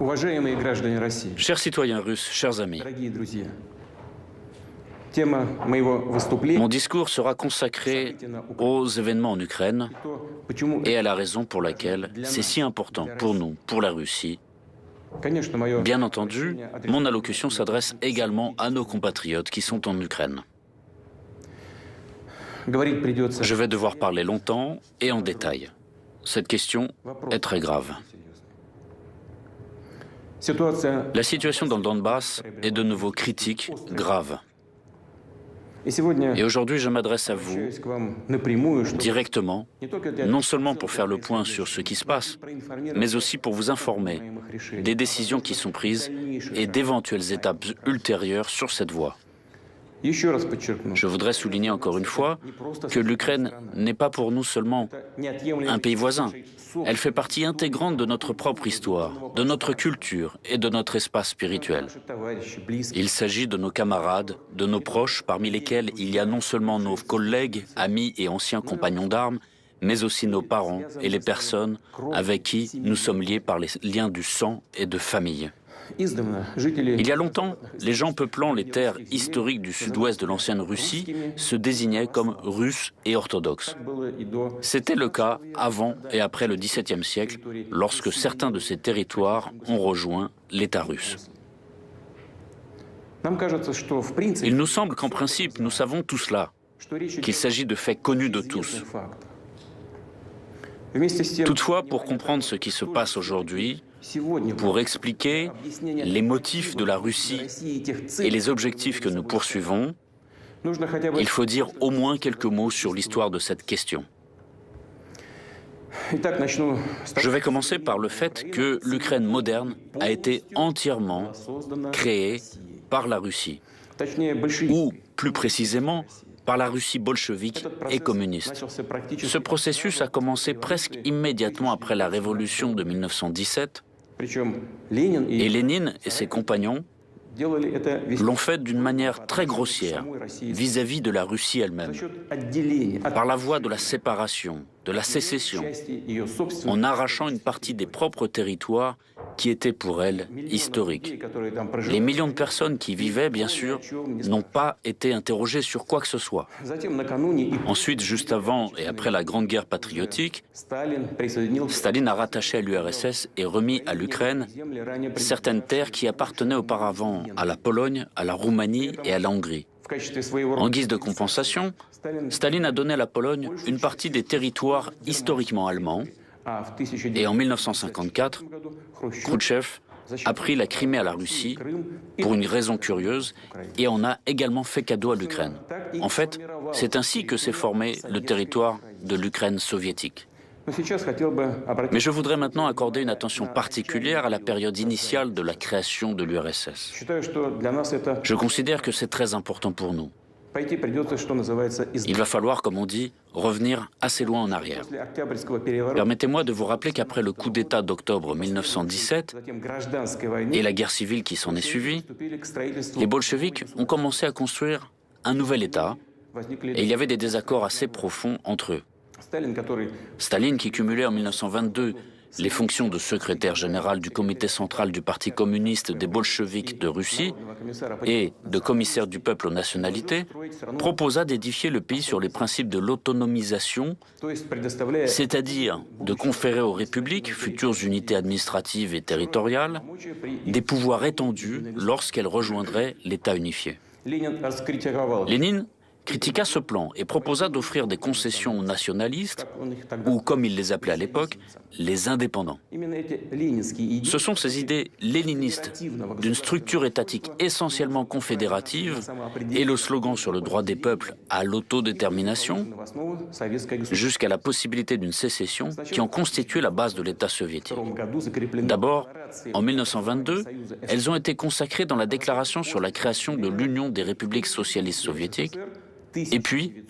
Уважаемые граждане России, Chers citoyens russes, chers amis, дорогие друзья, тема моего выступления mon discours sera consacré aux événements en Ukraine – то, почему, et à la raison pour laquelle c'est si important pour nous, pour la Russie. конечно, мое Bien entendu, mon allocution s'adresse également à nos compatriotes qui sont en Ukraine. говорить придется. Je vais devoir parler longtemps et en détail. Cette question est très grave. Ситуация. La situation dans le Donbass est de nouveau critique, grave. И сегодня Et aujourd'hui, je m'adresse à vous обращаюсь к вам напрямую, чтобы directement, не только для non seulement pour faire le point sur ce qui se passe, mais aussi pour vous informer des décisions qui sont prises et d'éventuelles étapes ultérieures sur cette voie. Еще раз подчеркну, Je voudrais souligner encore une fois que l'Ukraine n'est pas pour nous seulement un pays voisin. Elle fait partie intégrante de notre propre histoire, de notre culture et de notre espace spirituel. Il s'agit de nos camarades, de nos proches, parmi lesquels il y a non seulement nos collègues, amis et anciens compagnons d'armes, mais aussi nos parents et les personnes avec qui nous sommes liés par les liens du sang et de famille. Il y a longtemps, les gens peuplant les terres historiques du sud-ouest de l'ancienne Russie se désignaient comme Russes et orthodoxes. C'était le cas avant et après le XVIIe siècle, lorsque certains de ces territoires ont rejoint l'État russe. Il nous semble qu'en principe, nous savons tout cela, qu'il s'agit de faits connus de tous. Toutefois, pour comprendre ce qui se passe aujourd'hui, pour expliquer les motifs de la Russie et les objectifs que nous poursuivons, il faut dire au moins quelques mots sur l'histoire de cette question. Je vais commencer par le fait que l'Ukraine moderne a été entièrement créée par la Russie, ou plus précisément par la Russie bolchevique et communiste. Ce processus a commencé presque immédiatement après la révolution de 1917, et Lénine et ses compagnons l'ont fait d'une manière très grossière vis-à-vis de la Russie elle-même, par la voie de la séparation, de la sécession, en arrachant une partie des propres territoires qui étaient pour elle historiques. Les millions de personnes qui y vivaient, bien sûr, n'ont pas été interrogées sur quoi que ce soit. Ensuite, juste avant et après la Grande Guerre patriotique, Staline a rattaché à l'URSS et remis à l'Ukraine certaines terres qui appartenaient auparavant à la Pologne, à la Roumanie et à la Hongrie. En guise de compensation, Staline a donné à la Pologne une partie des territoires historiquement allemands, et en 1954, Khrouchtchev a pris la Crimée à la Russie pour une raison curieuse et en a également fait cadeau à l'Ukraine. En fait, c'est ainsi que s'est formé le territoire de l'Ukraine soviétique. Mais je voudrais maintenant accorder une attention particulière à la période initiale de la création de l'URSS. Je considère que c'est très important pour nous. Il va falloir, comme on dit, revenir assez loin en arrière. Permettez-moi de vous rappeler qu'après le coup d'État d'octobre 1917 et la guerre civile qui s'en est suivie, les bolcheviks ont commencé à construire un nouvel État et il y avait des désaccords assez profonds entre eux. Staline, qui cumulait en 1922 les fonctions de secrétaire général du comité central du Parti communiste des bolcheviks de Russie et de commissaire du peuple aux nationalités, proposa d'édifier le pays sur les principes de l'autonomisation, c'est-à-dire de conférer aux républiques, futures unités administratives et territoriales, des pouvoirs étendus lorsqu'elles rejoindraient l'État unifié. Lénine critiqua ce plan et proposa d'offrir des concessions aux nationalistes, ou comme il les appelait à l'époque, les indépendants. Ce sont ces idées léninistes d'une structure étatique essentiellement confédérative et le slogan sur le droit des peuples à l'autodétermination, jusqu'à la possibilité d'une sécession qui ont constitué la base de l'État soviétique. D'abord, en 1922, elles ont été consacrées dans la déclaration sur la création de l'Union des républiques socialistes soviétiques, et puis,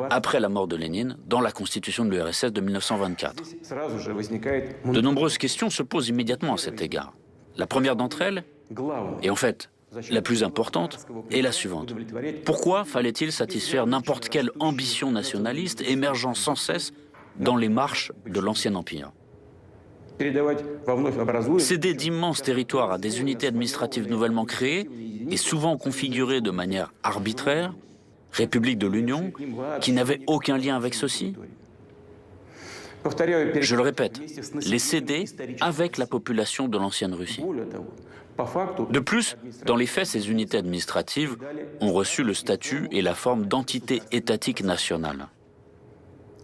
après la mort de Lénine, dans la constitution de l'URSS de 1924. De nombreuses questions se posent immédiatement à cet égard. La première d'entre elles, et en fait la plus importante, est la suivante. Pourquoi fallait-il satisfaire n'importe quelle ambition nationaliste émergeant sans cesse dans les marches de l'ancien empire ? Céder d'immenses territoires à des unités administratives nouvellement créées et souvent configurées de manière arbitraire, République de l'Union, qui n'avaient aucun lien avec ceux-ci. Je le répète, les céder avec la population de l'ancienne Russie. De plus, dans les faits, ces unités administratives ont reçu le statut et la forme d'entité étatique nationale.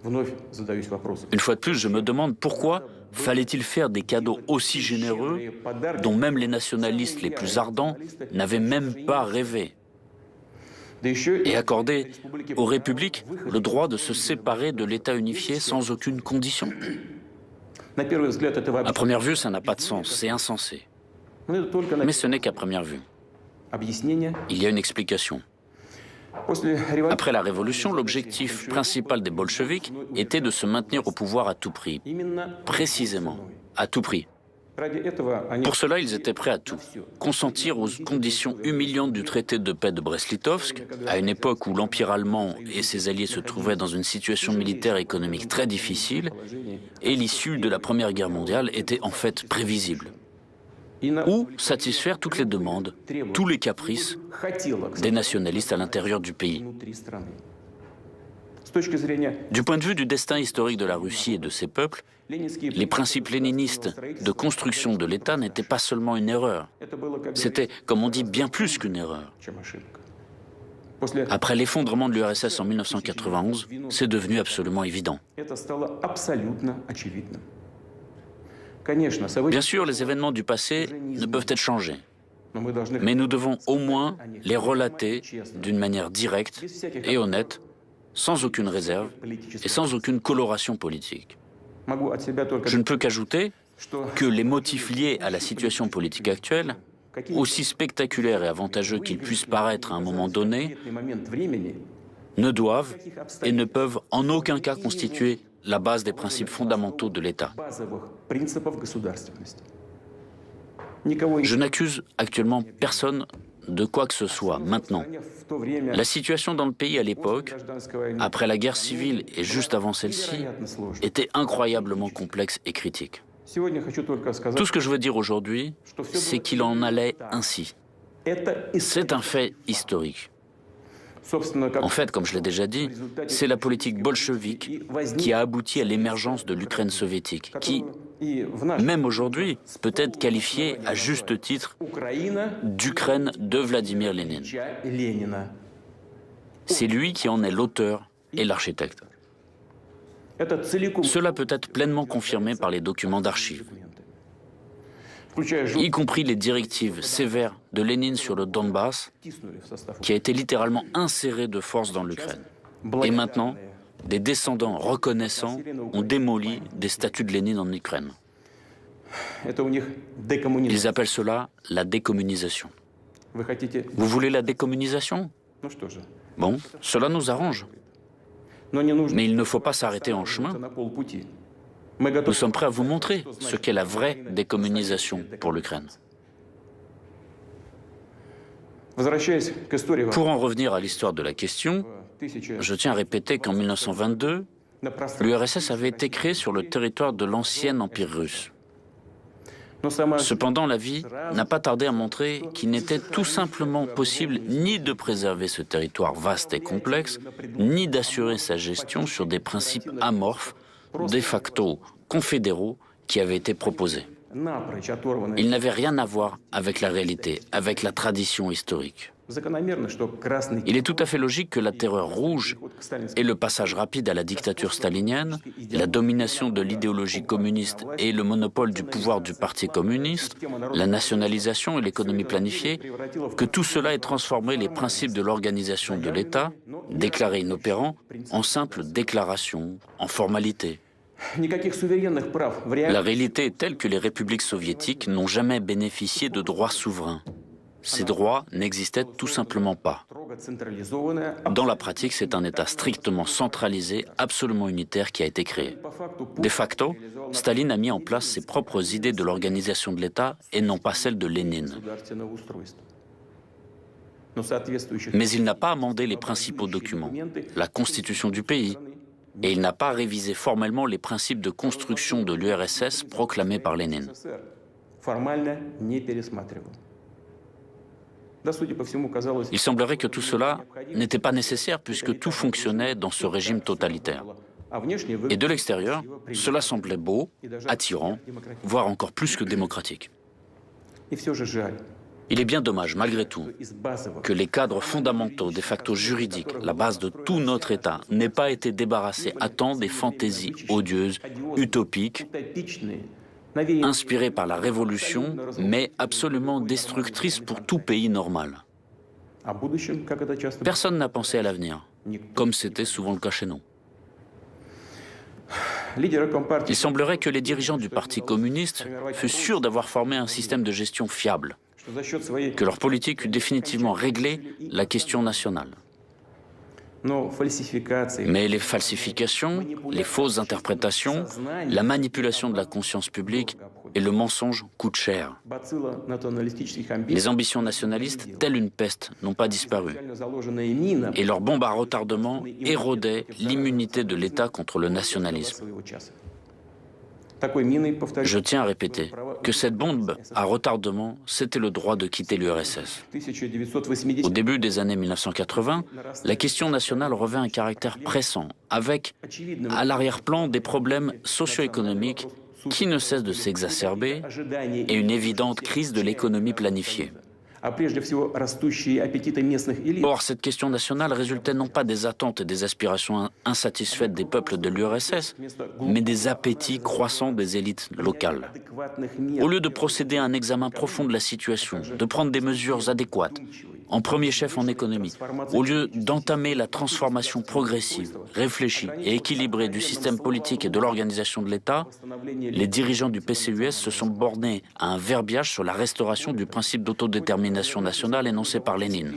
Une fois de plus, je me demande pourquoi fallait-il faire des cadeaux aussi généreux dont même les nationalistes les plus ardents n'avaient même pas rêvé, et accorder aux républiques le droit de se séparer de l'État unifié sans aucune condition. À première vue, ça n'a pas de sens, c'est insensé. Mais ce n'est qu'à première vue. Il y a une explication. Après la Révolution, l'objectif principal des bolcheviks était de se maintenir au pouvoir à tout prix. Précisément, à tout prix. Pour cela, ils étaient prêts à tout. Consentir aux conditions humiliantes du traité de paix de Brest-Litovsk, à une époque où l'Empire allemand et ses alliés se trouvaient dans une situation militaire et économique très difficile, et l'issue de la Première Guerre mondiale était en fait prévisible. Ou satisfaire toutes les demandes, tous les caprices des nationalistes à l'intérieur du pays. Du point de vue du destin historique de la Russie et de ses peuples, les principes léninistes de construction de l'État n'étaient pas seulement une erreur. C'était, comme on dit, bien plus qu'une erreur. Après l'effondrement de l'URSS en 1991, c'est devenu absolument évident. Bien sûr, les événements du passé ne peuvent être changés, mais nous devons au moins les relater d'une manière directe et honnête, sans aucune réserve et sans aucune coloration politique. Je ne peux qu'ajouter que les motifs liés à la situation politique actuelle, aussi spectaculaires et avantageux qu'ils puissent paraître à un moment donné, ne doivent et ne peuvent en aucun cas constituer la base des principes fondamentaux de l'État. Je n'accuse actuellement personne de quoi que ce soit maintenant. La situation dans le pays à l'époque, après la guerre civile et juste avant celle-ci, était incroyablement complexe et critique. Tout ce que je veux dire aujourd'hui, c'est qu'il en allait ainsi. C'est un fait historique. En fait, comme je l'ai déjà dit, c'est la politique bolchevique qui a abouti à l'émergence de l'Ukraine soviétique, qui, même aujourd'hui, peut être qualifiée à juste titre d'Ukraine de Vladimir Lénine. C'est lui qui en est l'auteur et l'architecte. Cela peut être pleinement confirmé par les documents d'archives, y compris les directives sévères de Lénine sur le Donbass, qui a été littéralement inséré de force dans l'Ukraine. Et maintenant, des descendants reconnaissants ont démoli des statues de Lénine en Ukraine. Ils appellent cela la décommunisation. Vous voulez la décommunisation? Bon, cela nous arrange. Mais il ne faut pas s'arrêter en chemin. Nous sommes prêts à vous montrer ce qu'est la vraie décommunisation pour l'Ukraine. Pour en revenir à l'histoire de la question, je tiens à répéter qu'en 1922, l'URSS avait été créée sur le territoire de l'ancien empire russe. Cependant, la vie n'a pas tardé à montrer qu'il n'était tout simplement possible ni de préserver ce territoire vaste et complexe, ni d'assurer sa gestion sur des principes amorphes, de facto confédéraux, qui avaient été proposés. Ils n'avaient rien à voir avec la réalité, avec la tradition historique. Il est tout à fait logique que la terreur rouge et le passage rapide à la dictature stalinienne, la domination de l'idéologie communiste et le monopole du pouvoir du Parti communiste, la nationalisation et l'économie planifiée, que tout cela ait transformé les principes de l'organisation de l'État, déclarés inopérants, en simples déclarations, en formalités. La réalité est telle que les républiques soviétiques n'ont jamais bénéficié de droits souverains. Ces droits n'existaient tout simplement pas. Dans la pratique, c'est un État strictement centralisé, absolument unitaire qui a été créé. De facto, Staline a mis en place ses propres idées de l'organisation de l'État et non pas celles de Lénine. Mais il n'a pas amendé les principaux documents, la constitution du pays, et il n'a pas révisé formellement les principes de construction de l'URSS proclamés par Lénine. Il semblerait que tout cela n'était pas nécessaire puisque tout fonctionnait dans ce régime totalitaire. Et de l'extérieur, cela semblait beau, attirant, voire encore plus que démocratique. Il est bien dommage, malgré tout, que les cadres fondamentaux, des factos juridiques, la base de tout notre État, n'aient pas été débarrassés à temps des fantaisies odieuses, utopiques, inspirées par la Révolution, mais absolument destructrices pour tout pays normal. Personne n'a pensé à l'avenir, comme c'était souvent le cas chez nous. Il semblerait que les dirigeants du Parti communiste fussent sûrs d'avoir formé un système de gestion fiable, que leur politique eût définitivement réglé la question nationale. Mais les falsifications, les fausses interprétations, la manipulation de la conscience publique et le mensonge coûtent cher. Les ambitions nationalistes, telles une peste, n'ont pas disparu. Et leur bombe à retardement érodait l'immunité de l'État contre le nationalisme. Je tiens à répéter que cette bombe à retardement, c'était le droit de quitter l'URSS. Au début des années 1980, la question nationale revêt un caractère pressant, avec à l'arrière-plan des problèmes socio-économiques qui ne cessent de s'exacerber et une évidente crise de l'économie planifiée. Or, cette question nationale résultait non pas des attentes et des aspirations insatisfaites des peuples de l'URSS, mais des appétits croissants des élites locales. Au lieu de procéder à un examen profond de la situation, de prendre des mesures adéquates, en premier chef en économie, au lieu d'entamer la transformation progressive, réfléchie et équilibrée du système politique et de l'organisation de l'État, les dirigeants du PCUS se sont bornés à un verbiage sur la restauration du principe d'autodétermination nationale énoncé par Lénine.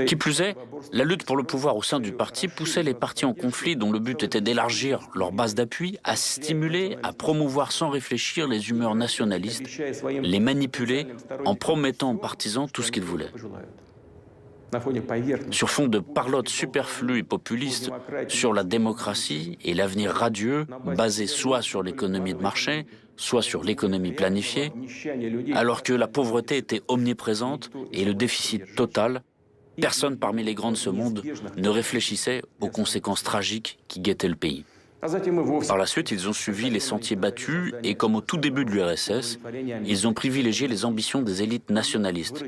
Qui plus est, la lutte pour le pouvoir au sein du parti poussait les partis en conflit dont le but était d'élargir leur base d'appui, à stimuler, à promouvoir sans réfléchir les humeurs nationalistes, les manipuler en promettant aux partisans tout ce qu'ils voulaient. Sur fond de parlotte superflue et populiste sur la démocratie et l'avenir radieux, basé soit sur l'économie de marché, soit sur l'économie planifiée, alors que la pauvreté était omniprésente et le déficit total, personne parmi les grands de ce monde ne réfléchissait aux conséquences tragiques qui guettaient le pays. Par la suite, ils ont suivi les sentiers battus et, comme au tout début de l'URSS, ils ont privilégié les ambitions des élites nationalistes,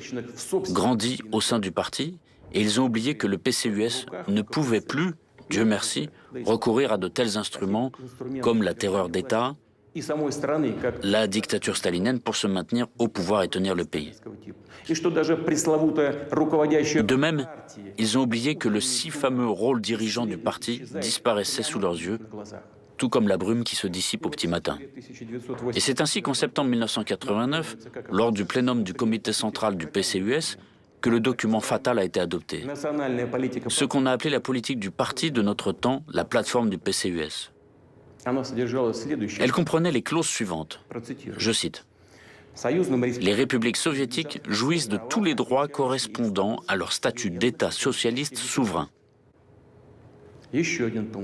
grandies au sein du parti, et ils ont oublié que le PCUS ne pouvait plus, Dieu merci, recourir à de tels instruments comme la terreur d'État, la dictature stalinienne pour se maintenir au pouvoir et tenir le pays. De même, ils ont oublié que le si fameux rôle dirigeant du parti disparaissait sous leurs yeux, tout comme la brume qui se dissipe au petit matin. Et c'est ainsi qu'en septembre 1989, lors du plénum du comité central du PCUS, que le document fatal a été adopté. Ce qu'on a appelé la politique du parti de notre temps, la plateforme du PCUS. Elle comprenait les clauses suivantes. Je cite. Les républiques soviétiques jouissent de tous les droits correspondant à leur statut d'État socialiste souverain.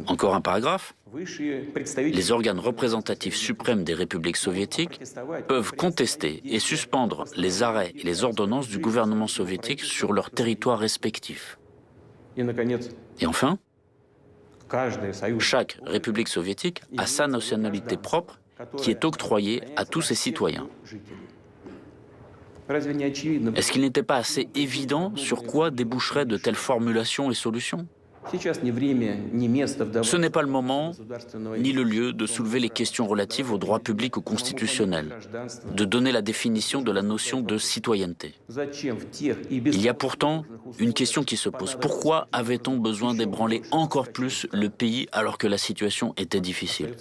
Encore un paragraphe. Les organes représentatifs suprêmes des républiques soviétiques peuvent contester et suspendre les arrêts et les ordonnances du gouvernement soviétique sur leur territoire respectif. Et enfin, chaque république soviétique a sa nationalité propre qui est octroyée à tous ses citoyens. Est-ce qu'il n'était pas assez évident sur quoi déboucheraient de telles formulations et solutions ? Ce n'est pas le moment ni le lieu de soulever les questions relatives aux droits publics ou constitutionnels, de donner la définition de la notion de citoyenneté. Il y a pourtant une question qui se pose. Pourquoi avait-on besoin d'ébranler encore plus le pays alors que la situation était difficile?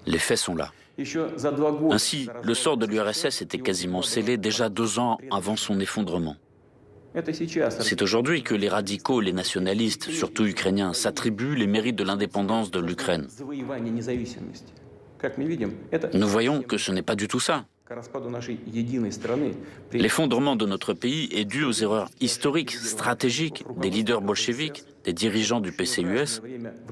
Les faits sont là. Ainsi, le sort de l'URSS était quasiment scellé déjà 2 ans avant son effondrement. C'est aujourd'hui que les radicaux, les nationalistes, surtout ukrainiens, s'attribuent les mérites de l'indépendance de l'Ukraine. Nous voyons que ce n'est pas du tout ça. L'effondrement de notre pays est dû aux erreurs historiques, stratégiques des leaders bolcheviques, des dirigeants du PCUS,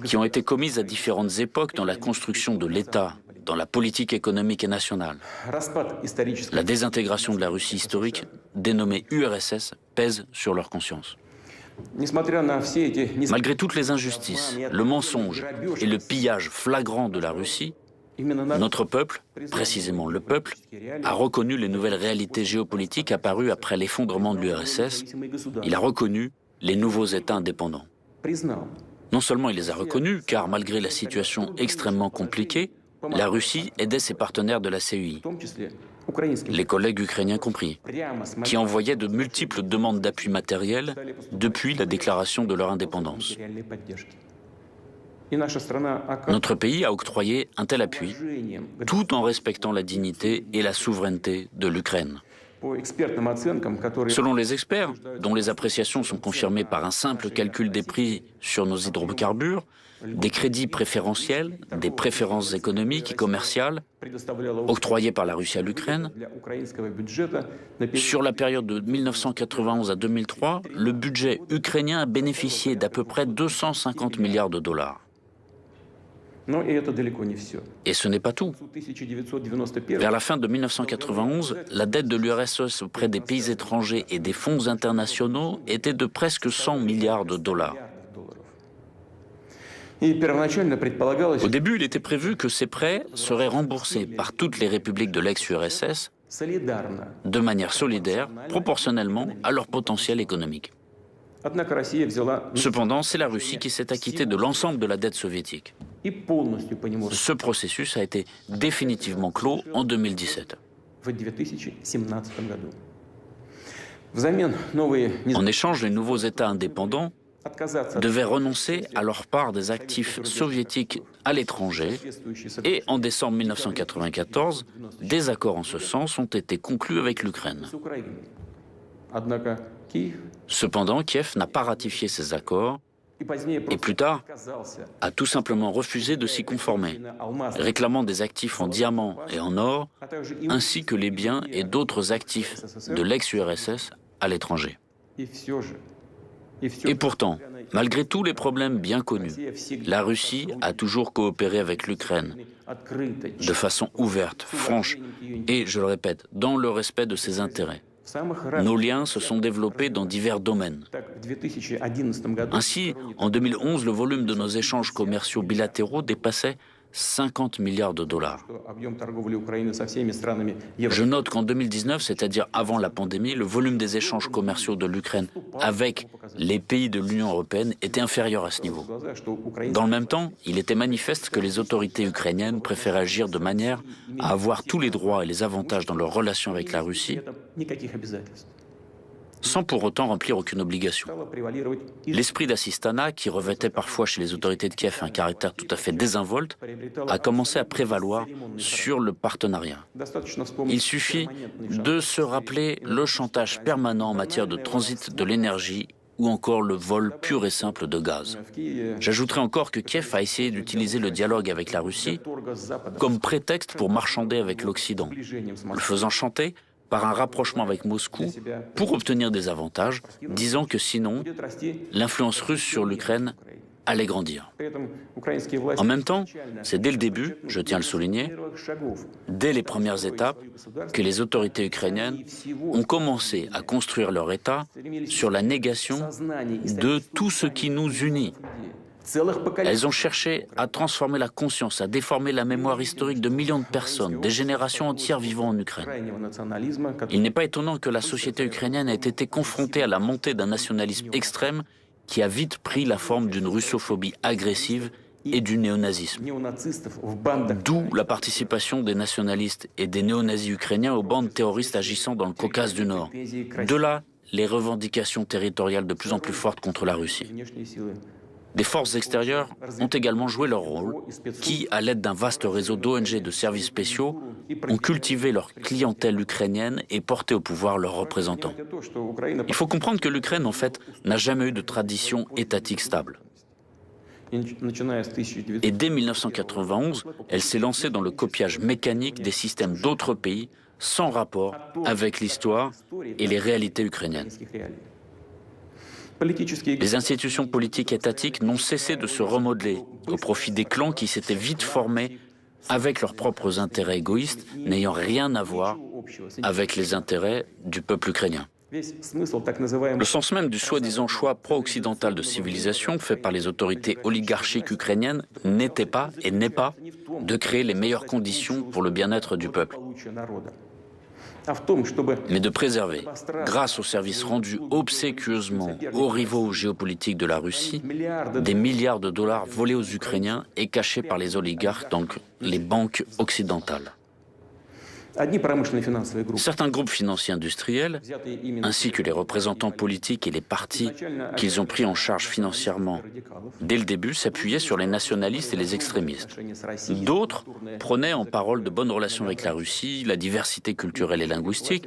qui ont été commises à différentes époques dans la construction de l'État, dans la politique économique et nationale. La désintégration de la Russie historique, dénommée URSS, pèse sur leur conscience. Malgré toutes les injustices, le mensonge et le pillage flagrant de la Russie, notre peuple, précisément le peuple, a reconnu les nouvelles réalités géopolitiques apparues après l'effondrement de l'URSS. Il a reconnu les nouveaux États indépendants. Non seulement il les a reconnus, car malgré la situation extrêmement compliquée, la Russie aidait ses partenaires de la CEI, les collègues ukrainiens compris, qui envoyaient de multiples demandes d'appui matériel depuis la déclaration de leur indépendance. Notre pays a octroyé un tel appui, tout en respectant la dignité et la souveraineté de l'Ukraine. Selon les experts, dont les appréciations sont confirmées par un simple calcul des prix sur nos hydrocarbures, des crédits préférentiels, des préférences économiques et commerciales octroyées par la Russie à l'Ukraine, sur la période de 1991 à 2003, le budget ukrainien a bénéficié d'à peu près 250 milliards de dollars. Et ce n'est pas tout. Vers la fin de 1991, la dette de l'URSS auprès des pays étrangers et des fonds internationaux était de presque 100 milliards de dollars. Au début, il était prévu que ces prêts seraient remboursés par toutes les républiques de l'ex-URSS de manière solidaire, proportionnellement à leur potentiel économique. Cependant, c'est la Russie qui s'est acquittée de l'ensemble de la dette soviétique. Ce processus a été définitivement clos en 2017. En échange, les nouveaux États indépendants devaient renoncer à leur part des actifs soviétiques à l'étranger et en décembre 1994, des accords en ce sens ont été conclus avec l'Ukraine. Cependant, Kiev n'a pas ratifié ces accords et plus tard a tout simplement refusé de s'y conformer, réclamant des actifs en diamants et en or, ainsi que les biens et d'autres actifs de l'ex-URSS à l'étranger. Et pourtant, malgré tous les problèmes bien connus, la Russie a toujours coopéré avec l'Ukraine de façon ouverte, franche et, je le répète, dans le respect de ses intérêts. Nos liens se sont développés dans divers domaines. Ainsi, en 2011, le volume de nos échanges commerciaux bilatéraux dépassait 50 milliards de dollars. Je note qu'en 2019, c'est-à-dire avant la pandémie, le volume des échanges commerciaux de l'Ukraine avec les pays de l'Union européenne était inférieur à ce niveau. Dans le même temps, il était manifeste que les autorités ukrainiennes préfèrent agir de manière à avoir tous les droits et les avantages dans leurs relations avec la Russie, sans pour autant remplir aucune obligation. L'esprit d'assistanat, qui revêtait parfois chez les autorités de Kiev un caractère tout à fait désinvolte, a commencé à prévaloir sur le partenariat. Il suffit de se rappeler le chantage permanent en matière de transit de l'énergie ou encore le vol pur et simple de gaz. J'ajouterai encore que Kiev a essayé d'utiliser le dialogue avec la Russie comme prétexte pour marchander avec l'Occident, le faisant chanter par un rapprochement avec Moscou pour obtenir des avantages, disant que sinon, l'influence russe sur l'Ukraine allait grandir. En même temps, c'est dès le début, je tiens à le souligner, dès les premières étapes, que les autorités ukrainiennes ont commencé à construire leur État sur la négation de tout ce qui nous unit. Elles ont cherché à transformer la conscience, à déformer la mémoire historique de millions de personnes, des générations entières vivant en Ukraine. Il n'est pas étonnant que la société ukrainienne ait été confrontée à la montée d'un nationalisme extrême qui a vite pris la forme d'une russophobie agressive et du néonazisme. D'où la participation des nationalistes et des néonazis ukrainiens aux bandes terroristes agissant dans le Caucase du Nord. De là, les revendications territoriales de plus en plus fortes contre la Russie. Des forces extérieures ont également joué leur rôle, qui, à l'aide d'un vaste réseau d'ONG de services spéciaux, ont cultivé leur clientèle ukrainienne et porté au pouvoir leurs représentants. Il faut comprendre que l'Ukraine, en fait, n'a jamais eu de tradition étatique stable. Et dès 1991, elle s'est lancée dans le copiage mécanique des systèmes d'autres pays, sans rapport avec l'histoire et les réalités ukrainiennes. Les institutions politiques étatiques n'ont cessé de se remodeler au profit des clans qui s'étaient vite formés avec leurs propres intérêts égoïstes, n'ayant rien à voir avec les intérêts du peuple ukrainien. Le sens même du soi-disant choix pro-occidental de civilisation fait par les autorités oligarchiques ukrainiennes n'était pas et n'est pas de créer les meilleures conditions pour le bien-être du peuple, mais de préserver, grâce aux services rendus obséquieusement aux rivaux géopolitiques de la Russie, des milliards de dollars volés aux Ukrainiens et cachés par les oligarques dans les banques occidentales. Certains groupes financiers industriels, ainsi que les représentants politiques et les partis qu'ils ont pris en charge financièrement dès le début, s'appuyaient sur les nationalistes et les extrémistes. D'autres prenaient en parole de bonnes relations avec la Russie, la diversité culturelle et linguistique,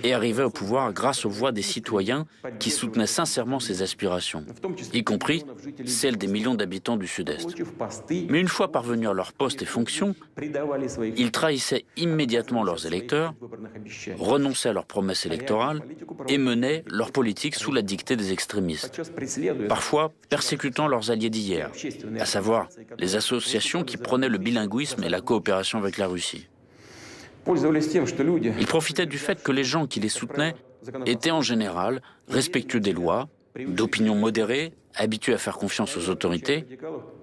et arrivaient au pouvoir grâce aux voix des citoyens qui soutenaient sincèrement ces aspirations, y compris celles des millions d'habitants du Sud-Est. Mais une fois parvenus à leurs postes et fonctions, ils trahissaient immédiatement leurs électeurs, renonçaient à leurs promesses électorales et menaient leur politique sous la dictée des extrémistes, parfois persécutant leurs alliés d'hier, à savoir les associations qui prônaient le bilinguisme et la coopération avec la Russie. Ils profitaient du fait que les gens qui les soutenaient étaient en général respectueux des lois, d'opinion modérée, habitués à faire confiance aux autorités,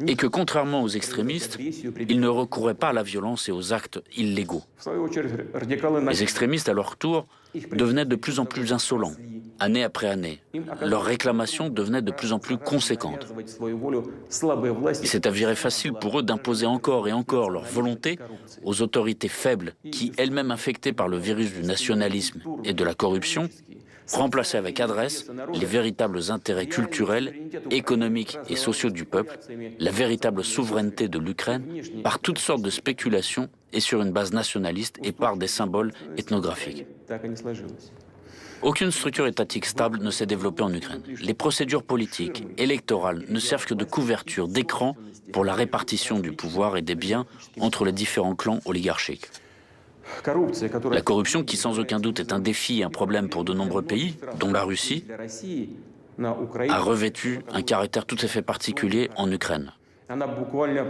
et que, contrairement aux extrémistes, ils ne recouraient pas à la violence et aux actes illégaux. Les extrémistes, à leur tour, devenaient de plus en plus insolents, année après année. Leurs réclamations devenaient de plus en plus conséquentes. Il s'est avéré facile pour eux d'imposer encore et encore leur volonté aux autorités faibles qui, elles-mêmes infectées par le virus du nationalisme et de la corruption, remplacer avec adresse les véritables intérêts culturels, économiques et sociaux du peuple, la véritable souveraineté de l'Ukraine, par toutes sortes de spéculations et sur une base nationaliste et par des symboles ethnographiques. Aucune structure étatique stable ne s'est développée en Ukraine. Les procédures politiques, électorales, ne servent que de couverture, d'écran pour la répartition du pouvoir et des biens entre les différents clans oligarchiques. La corruption, qui sans aucun doute est un défi et un problème pour de nombreux pays, dont la Russie, a revêtu un caractère tout à fait particulier en Ukraine.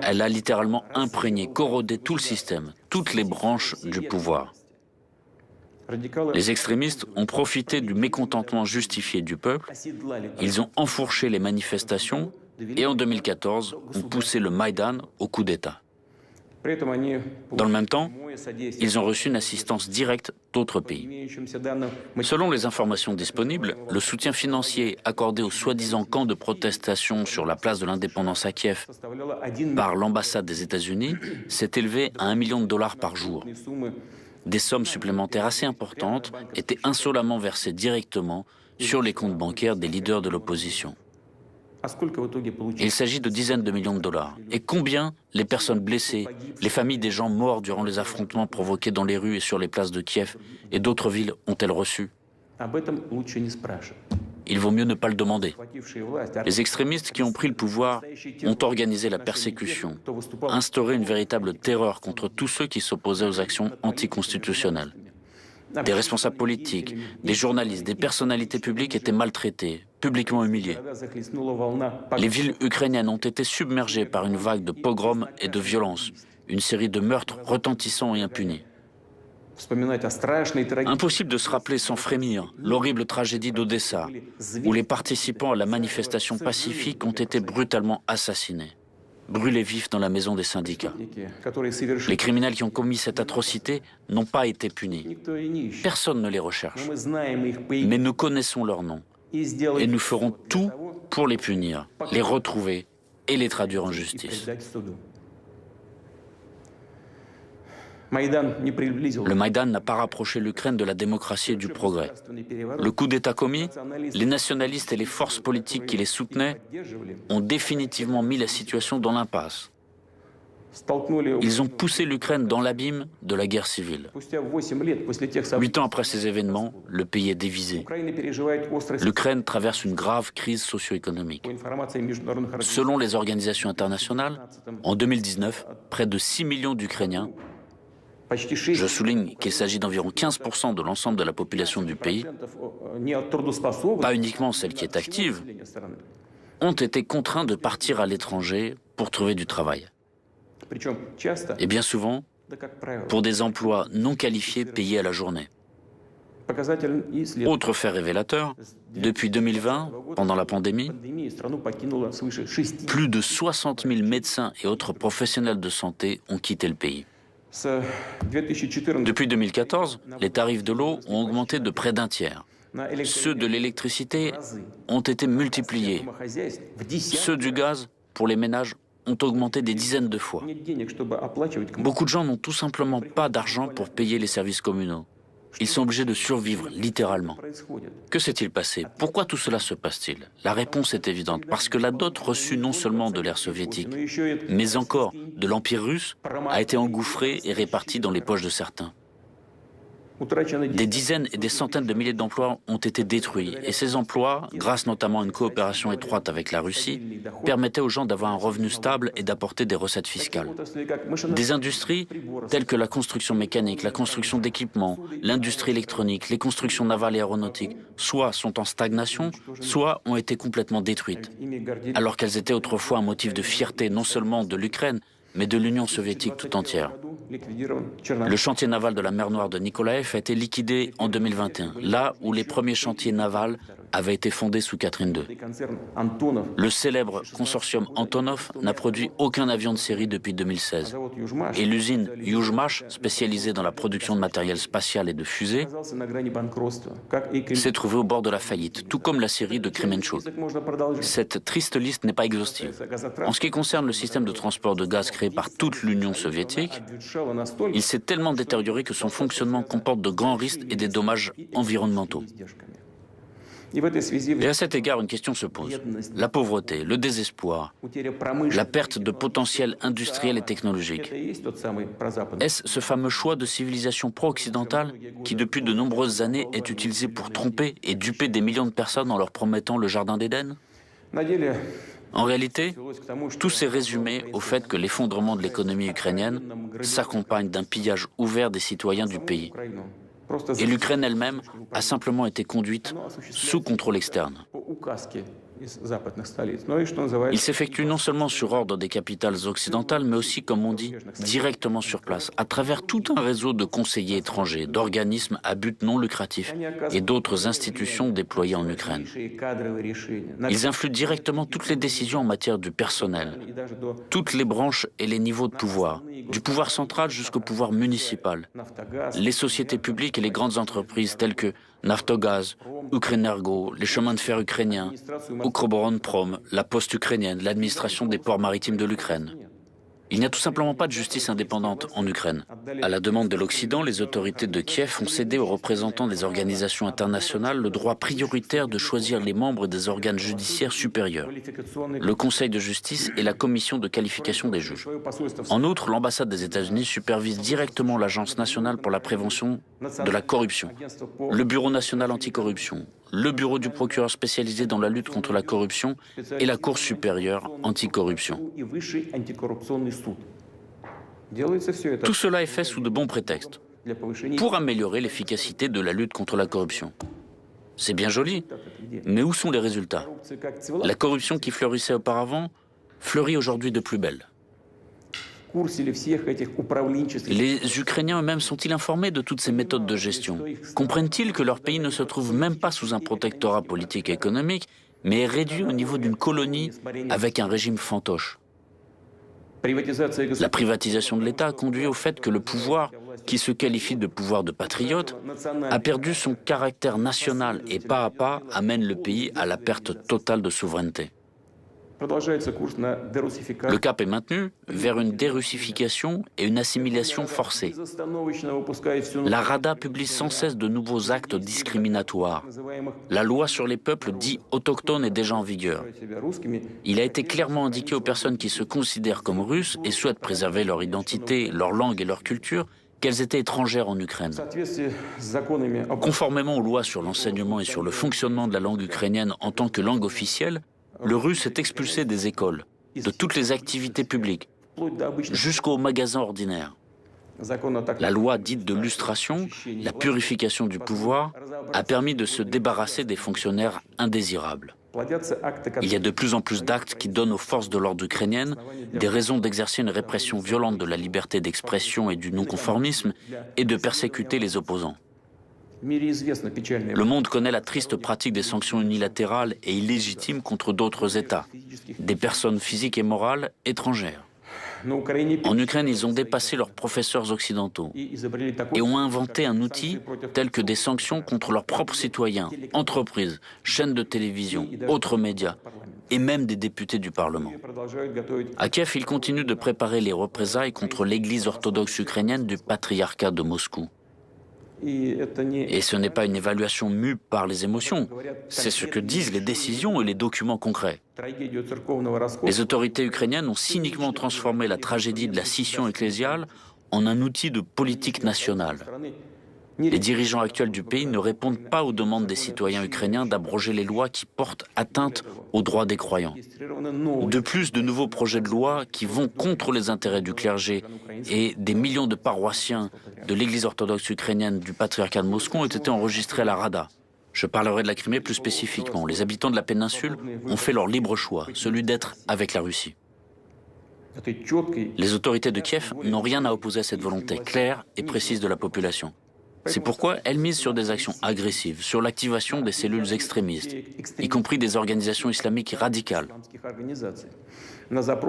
Elle a littéralement imprégné, corrodé tout le système, toutes les branches du pouvoir. Les extrémistes ont profité du mécontentement justifié du peuple, ils ont enfourché les manifestations et en 2014 ont poussé le Maïdan au coup d'État. Dans le même temps, ils ont reçu une assistance directe d'autres pays. Selon les informations disponibles, le soutien financier accordé aux soi-disant camps de protestation sur la place de l'Indépendance à Kiev par l'ambassade des États-Unis s'est élevé à $1 million par jour. Des sommes supplémentaires assez importantes étaient insolemment versées directement sur les comptes bancaires des leaders de l'opposition. Il s'agit de dizaines de millions de dollars. Et combien les personnes blessées, les familles des gens morts durant les affrontements provoqués dans les rues et sur les places de Kiev et d'autres villes ont-elles reçu? Il vaut mieux ne pas le demander. Les extrémistes qui ont pris le pouvoir ont organisé la persécution, instauré une véritable terreur contre tous ceux qui s'opposaient aux actions anticonstitutionnelles. Des responsables politiques, des journalistes, des personnalités publiques étaient maltraités, publiquement humiliés. Les villes ukrainiennes ont été submergées par une vague de pogroms et de violences, une série de meurtres retentissants et impunis. Impossible de se rappeler sans frémir l'horrible tragédie d'Odessa, où les participants à la manifestation pacifique ont été brutalement assassinés, brûlés vifs dans la maison des syndicats. Les criminels qui ont commis cette atrocité n'ont pas été punis. Personne ne les recherche. Mais nous connaissons leurs noms et nous ferons tout pour les punir, les retrouver et les traduire en justice. Le Maïdan n'a pas rapproché l'Ukraine de la démocratie et du progrès. Le coup d'État commis, les nationalistes et les forces politiques qui les soutenaient ont définitivement mis la situation dans l'impasse. Ils ont poussé l'Ukraine dans l'abîme de la guerre civile. 8 ans après ces événements, le pays est divisé. L'Ukraine traverse une grave crise socio-économique. Selon les organisations internationales, en 2019, près de 6 millions d'Ukrainiens Je souligne qu'il s'agit d'environ 15% de l'ensemble de la population du pays, pas uniquement celle qui est active, ont été contraints de partir à l'étranger pour trouver du travail. Et bien souvent, pour des emplois non qualifiés payés à la journée. Autre fait révélateur, depuis 2020, pendant la pandémie, plus de 60 000 médecins et autres professionnels de santé ont quitté le pays. Depuis 2014, les tarifs de l'eau ont augmenté de près d'un tiers. Ceux de l'électricité ont été multipliés. Ceux du gaz, pour les ménages, ont augmenté des dizaines de fois. Beaucoup de gens n'ont tout simplement pas d'argent pour payer les services communaux. Ils sont obligés de survivre, littéralement. Que s'est-il passé? Pourquoi tout cela se passe-t-il? La réponse est évidente, parce que la dot reçue non seulement de l'ère soviétique, mais encore de l'Empire russe, a été engouffrée et répartie dans les poches de certains. Des dizaines et des centaines de milliers d'emplois ont été détruits, et ces emplois, grâce notamment à une coopération étroite avec la Russie, permettaient aux gens d'avoir un revenu stable et d'apporter des recettes fiscales. Des industries telles que la construction mécanique, la construction d'équipements, l'industrie électronique, les constructions navales et aéronautiques, soit sont en stagnation, soit ont été complètement détruites, alors qu'elles étaient autrefois un motif de fierté non seulement de l'Ukraine, mais de l'Union soviétique tout entière. Le chantier naval de la mer Noire de Nikolaev a été liquidé en 2021, là où les premiers chantiers navals avaient été fondés sous Catherine II. Le célèbre consortium Antonov n'a produit aucun avion de série depuis 2016. Et l'usine Yuzhmash, spécialisée dans la production de matériel spatial et de fusées, s'est trouvée au bord de la faillite, tout comme la série de Kremenchuk. Cette triste liste n'est pas exhaustive. En ce qui concerne le système de transport de gaz créé par toute l'Union soviétique, il s'est tellement détérioré que son fonctionnement comporte de grands risques et des dommages environnementaux. Et à cet égard, une question se pose. La pauvreté, le désespoir, la perte de potentiel industriel et technologique. Est-ce ce fameux choix de civilisation pro-occidentale qui, depuis de nombreuses années, est utilisé pour tromper et duper des millions de personnes en leur promettant le jardin d'Éden? En réalité, tout s'est résumé au fait que l'effondrement de l'économie ukrainienne s'accompagne d'un pillage ouvert des citoyens du pays. Et l'Ukraine elle-même a simplement été conduite sous contrôle externe. Il s'effectue non seulement sur ordre des capitales occidentales, mais aussi, comme on dit, directement sur place, à travers tout un réseau de conseillers étrangers, d'organismes à but non lucratif et d'autres institutions déployées en Ukraine. Ils influent directement toutes les décisions en matière du personnel, toutes les branches et les niveaux de pouvoir, du pouvoir central jusqu'au pouvoir municipal, les sociétés publiques et les grandes entreprises telles que Naftogaz, Ukrenergo, les chemins de fer ukrainiens, Ukroboronprom, la poste ukrainienne, l'administration des ports maritimes de l'Ukraine. Il n'y a tout simplement pas de justice indépendante en Ukraine. À la demande de l'Occident, les autorités de Kiev ont cédé aux représentants des organisations internationales le droit prioritaire de choisir les membres des organes judiciaires supérieurs, le Conseil de justice et la Commission de qualification des juges. En outre, l'ambassade des États-Unis supervise directement l'Agence nationale pour la prévention de la corruption, le Bureau national anticorruption, le Bureau du procureur spécialisé dans la lutte contre la corruption et la Cour supérieure anticorruption. Tout cela est fait sous de bons prétextes, pour améliorer l'efficacité de la lutte contre la corruption. C'est bien joli, mais où sont les résultats? La corruption qui fleurissait auparavant fleurit aujourd'hui de plus belle. Les Ukrainiens eux-mêmes sont-ils informés de toutes ces méthodes de gestion? Comprennent-ils que leur pays ne se trouve même pas sous un protectorat politique et économique, mais est réduit au niveau d'une colonie avec un régime fantoche? La privatisation de l'État a conduit au fait que le pouvoir, qui se qualifie de pouvoir de patriote, a perdu son caractère national et pas à pas amène le pays à la perte totale de souveraineté. Le cap est maintenu vers une dérussification et une assimilation forcée. La Rada publie sans cesse de nouveaux actes discriminatoires. La loi sur les peuples dits autochtones est déjà en vigueur. Il a été clairement indiqué aux personnes qui se considèrent comme russes et souhaitent préserver leur identité, leur langue et leur culture qu'elles étaient étrangères en Ukraine. Conformément aux lois sur l'enseignement et sur le fonctionnement de la langue ukrainienne en tant que langue officielle, le russe est expulsé des écoles, de toutes les activités publiques, jusqu'aux magasins ordinaires. La loi dite de lustration, la purification du pouvoir, a permis de se débarrasser des fonctionnaires indésirables. Il y a de plus en plus d'actes qui donnent aux forces de l'ordre ukrainiennes des raisons d'exercer une répression violente de la liberté d'expression et du non-conformisme et de persécuter les opposants. Le monde connaît la triste pratique des sanctions unilatérales et illégitimes contre d'autres États, des personnes physiques et morales étrangères. En Ukraine, ils ont dépassé leurs professeurs occidentaux et ont inventé un outil tel que des sanctions contre leurs propres citoyens, entreprises, chaînes de télévision, autres médias et même des députés du Parlement. À Kiev, ils continuent de préparer les représailles contre l'Église orthodoxe ukrainienne du patriarcat de Moscou. Et ce n'est pas une évaluation mue par les émotions, c'est ce que disent les décisions et les documents concrets. Les autorités ukrainiennes ont cyniquement transformé la tragédie de la scission ecclésiale en un outil de politique nationale. Les dirigeants actuels du pays ne répondent pas aux demandes des citoyens ukrainiens d'abroger les lois qui portent atteinte aux droits des croyants. De plus, de nouveaux projets de loi qui vont contre les intérêts du clergé et des millions de paroissiens de l'Église orthodoxe ukrainienne du patriarcat de Moscou ont été enregistrés à la Rada. Je parlerai de la Crimée plus spécifiquement. Les habitants de la péninsule ont fait leur libre choix, celui d'être avec la Russie. Les autorités de Kiev n'ont rien à opposer à cette volonté claire et précise de la population. C'est pourquoi elles misent sur des actions agressives, sur l'activation des cellules extrémistes, y compris des organisations islamiques radicales,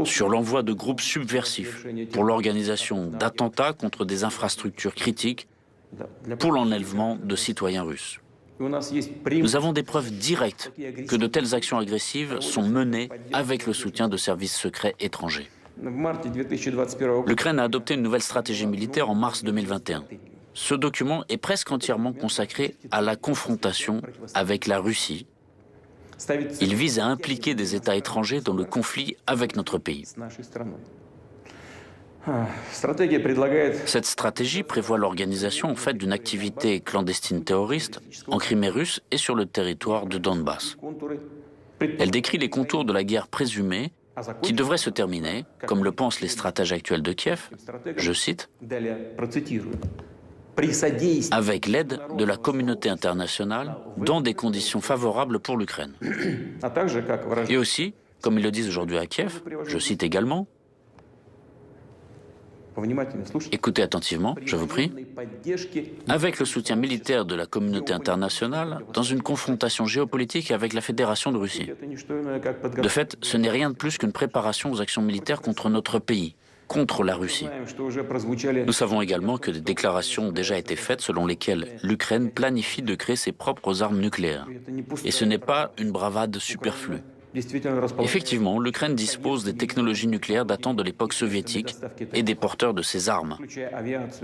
sur l'envoi de groupes subversifs pour l'organisation d'attentats contre des infrastructures critiques, pour l'enlèvement de citoyens russes. Nous avons des preuves directes que de telles actions agressives sont menées avec le soutien de services secrets étrangers. L'Ukraine a adopté une nouvelle stratégie militaire en mars 2021. Ce document est presque entièrement consacré à la confrontation avec la Russie. Il vise à impliquer des États étrangers dans le conflit avec notre pays. Cette stratégie prévoit l'organisation en fait d'une activité clandestine terroriste en Crimée russe et sur le territoire de Donbass. Elle décrit les contours de la guerre présumée qui devrait se terminer, comme le pensent les stratèges actuels de Kiev, je cite, avec l'aide de la communauté internationale dans des conditions favorables pour l'Ukraine. Et aussi, comme ils le disent aujourd'hui à Kiev, je cite également, écoutez attentivement, je vous prie, avec le soutien militaire de la communauté internationale dans une confrontation géopolitique avec la Fédération de Russie. De fait, ce n'est rien de plus qu'une préparation aux actions militaires contre notre pays, contre la Russie. Nous savons également que des déclarations ont déjà été faites selon lesquelles l'Ukraine planifie de créer ses propres armes nucléaires. Et ce n'est pas une bravade superflue. Effectivement, l'Ukraine dispose des technologies nucléaires datant de l'époque soviétique et des porteurs de ces armes,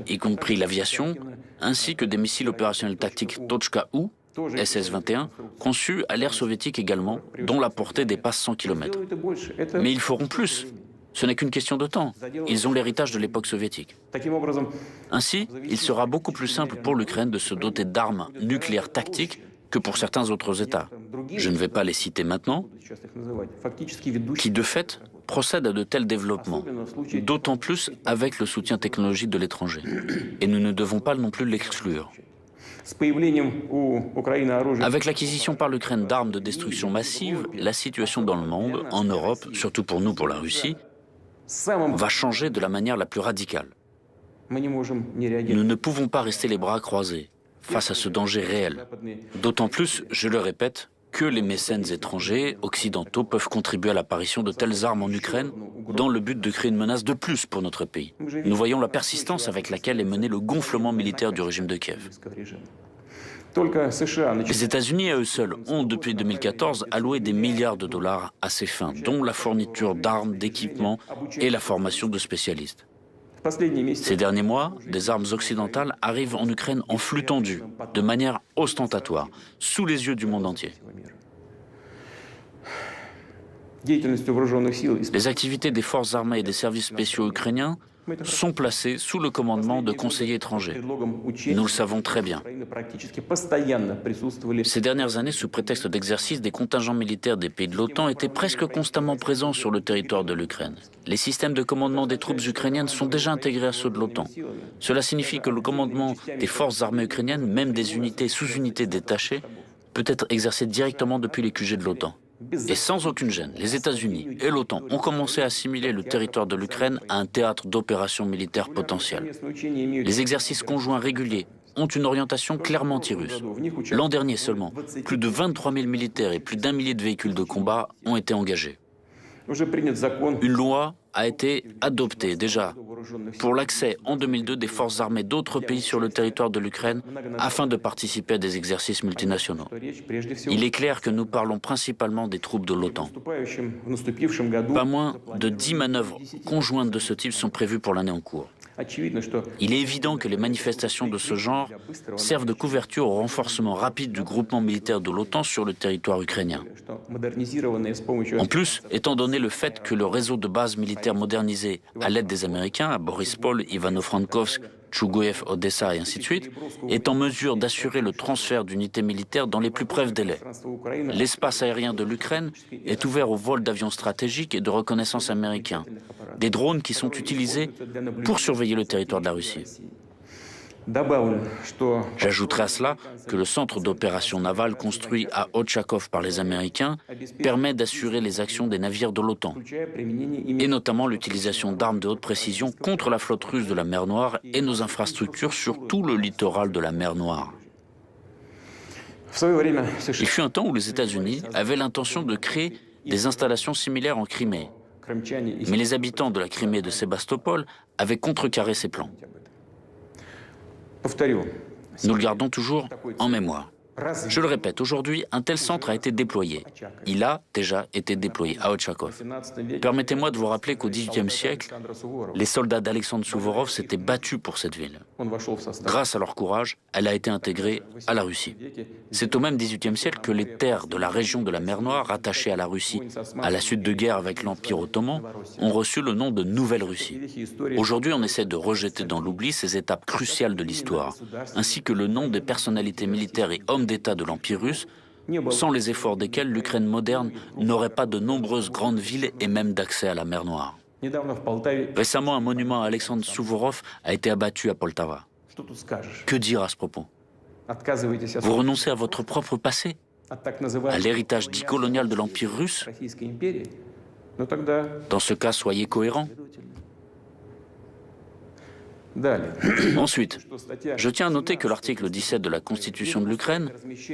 y compris l'aviation, ainsi que des missiles opérationnels tactiques Tochka-U, SS-21, conçus à l'ère soviétique également, dont la portée dépasse 100 km. Mais ils feront plus. Ce n'est qu'une question de temps. Ils ont l'héritage de l'époque soviétique. Ainsi, il sera beaucoup plus simple pour l'Ukraine de se doter d'armes nucléaires tactiques que pour certains autres États. Je ne vais pas les citer maintenant, qui de fait procèdent à de tels développements, d'autant plus avec le soutien technologique de l'étranger. Et nous ne devons pas non plus l'exclure. Avec l'acquisition par l'Ukraine d'armes de destruction massive, la situation dans le monde, en Europe, surtout pour nous, pour la Russie, va changer de la manière la plus radicale. Nous ne pouvons pas rester les bras croisés face à ce danger réel. D'autant plus, je le répète, que les mécènes étrangers, occidentaux, peuvent contribuer à l'apparition de telles armes en Ukraine dans le but de créer une menace de plus pour notre pays. Nous voyons la persistance avec laquelle est mené le gonflement militaire du régime de Kiev. Les États-Unis à eux seuls ont, depuis 2014, alloué des milliards de dollars à ces fins, dont la fourniture d'armes, d'équipements et la formation de spécialistes. Ces derniers mois, des armes occidentales arrivent en Ukraine en flux tendu, de manière ostentatoire, sous les yeux du monde entier. Les activités des forces armées et des services spéciaux ukrainiens sont placés sous le commandement de conseillers étrangers. Nous le savons très bien. Ces dernières années, sous prétexte d'exercice, des contingents militaires des pays de l'OTAN étaient presque constamment présents sur le territoire de l'Ukraine. Les systèmes de commandement des troupes ukrainiennes sont déjà intégrés à ceux de l'OTAN. Cela signifie que le commandement des forces armées ukrainiennes, même des unités sous-unités détachées, peut être exercé directement depuis les QG de l'OTAN. Et sans aucune gêne, les États-Unis et l'OTAN ont commencé à assimiler le territoire de l'Ukraine à un théâtre d'opérations militaires potentielles. Les exercices conjoints réguliers ont une orientation clairement anti-russe. L'an dernier seulement, plus de 23 000 militaires et plus d'1 millier de véhicules de combat ont été engagés. Une loi a été adoptée déjà pour l'accès en 2002 des forces armées d'autres pays sur le territoire de l'Ukraine afin de participer à des exercices multinationaux. Il est clair que nous parlons principalement des troupes de l'OTAN. Pas moins de 10 manœuvres conjointes de ce type sont prévues pour l'année en cours. Il est évident que les manifestations de ce genre servent de couverture au renforcement rapide du groupement militaire de l'OTAN sur le territoire ukrainien. En plus, étant donné le fait que le réseau de bases militaires modernisées à l'aide des Américains, à Borispol, Ivano-Frankivsk, Tchougoïev, Odessa et ainsi de suite, est en mesure d'assurer le transfert d'unités militaires dans les plus brefs délais. L'espace aérien de l'Ukraine est ouvert au vol d'avions stratégiques et de reconnaissance américains, des drones qui sont utilisés pour surveiller le territoire de la Russie. J'ajouterai à cela que le centre d'opération navale construit à Ochakov par les Américains permet d'assurer les actions des navires de l'OTAN, et notamment l'utilisation d'armes de haute précision contre la flotte russe de la mer Noire et nos infrastructures sur tout le littoral de la mer Noire. Il fut un temps où les États-Unis avaient l'intention de créer des installations similaires en Crimée, mais les habitants de la Crimée et de Sébastopol avaient contrecarré ces plans. Nous le gardons toujours en mémoire. Je le répète, aujourd'hui, un tel centre a été déployé. Il a déjà été déployé à Ochakov. Permettez-moi de vous rappeler qu'au XVIIIe siècle, les soldats d'Alexandre Souvorov s'étaient battus pour cette ville. Grâce à leur courage, elle a été intégrée à la Russie. C'est au même XVIIIe siècle que les terres de la région de la mer Noire, rattachées à la Russie à la suite de guerre avec l'Empire ottoman, ont reçu le nom de Nouvelle-Russie. Aujourd'hui, on essaie de rejeter dans l'oubli ces étapes cruciales de l'histoire, ainsi que le nom des personnalités militaires et hommes d'État de l'Empire russe, sans les efforts desquels l'Ukraine moderne n'aurait pas de nombreuses grandes villes et même d'accès à la mer Noire. Récemment, un monument à Alexandre Souvorov a été abattu à Poltava. Que dire à ce propos? Vous renoncez à votre propre passé, à l'héritage dit colonial de l'Empire russe? Dans ce cas, soyez cohérents. Ensuite, je tiens à noter que l'article 17 de la Constitution de l'Ukraine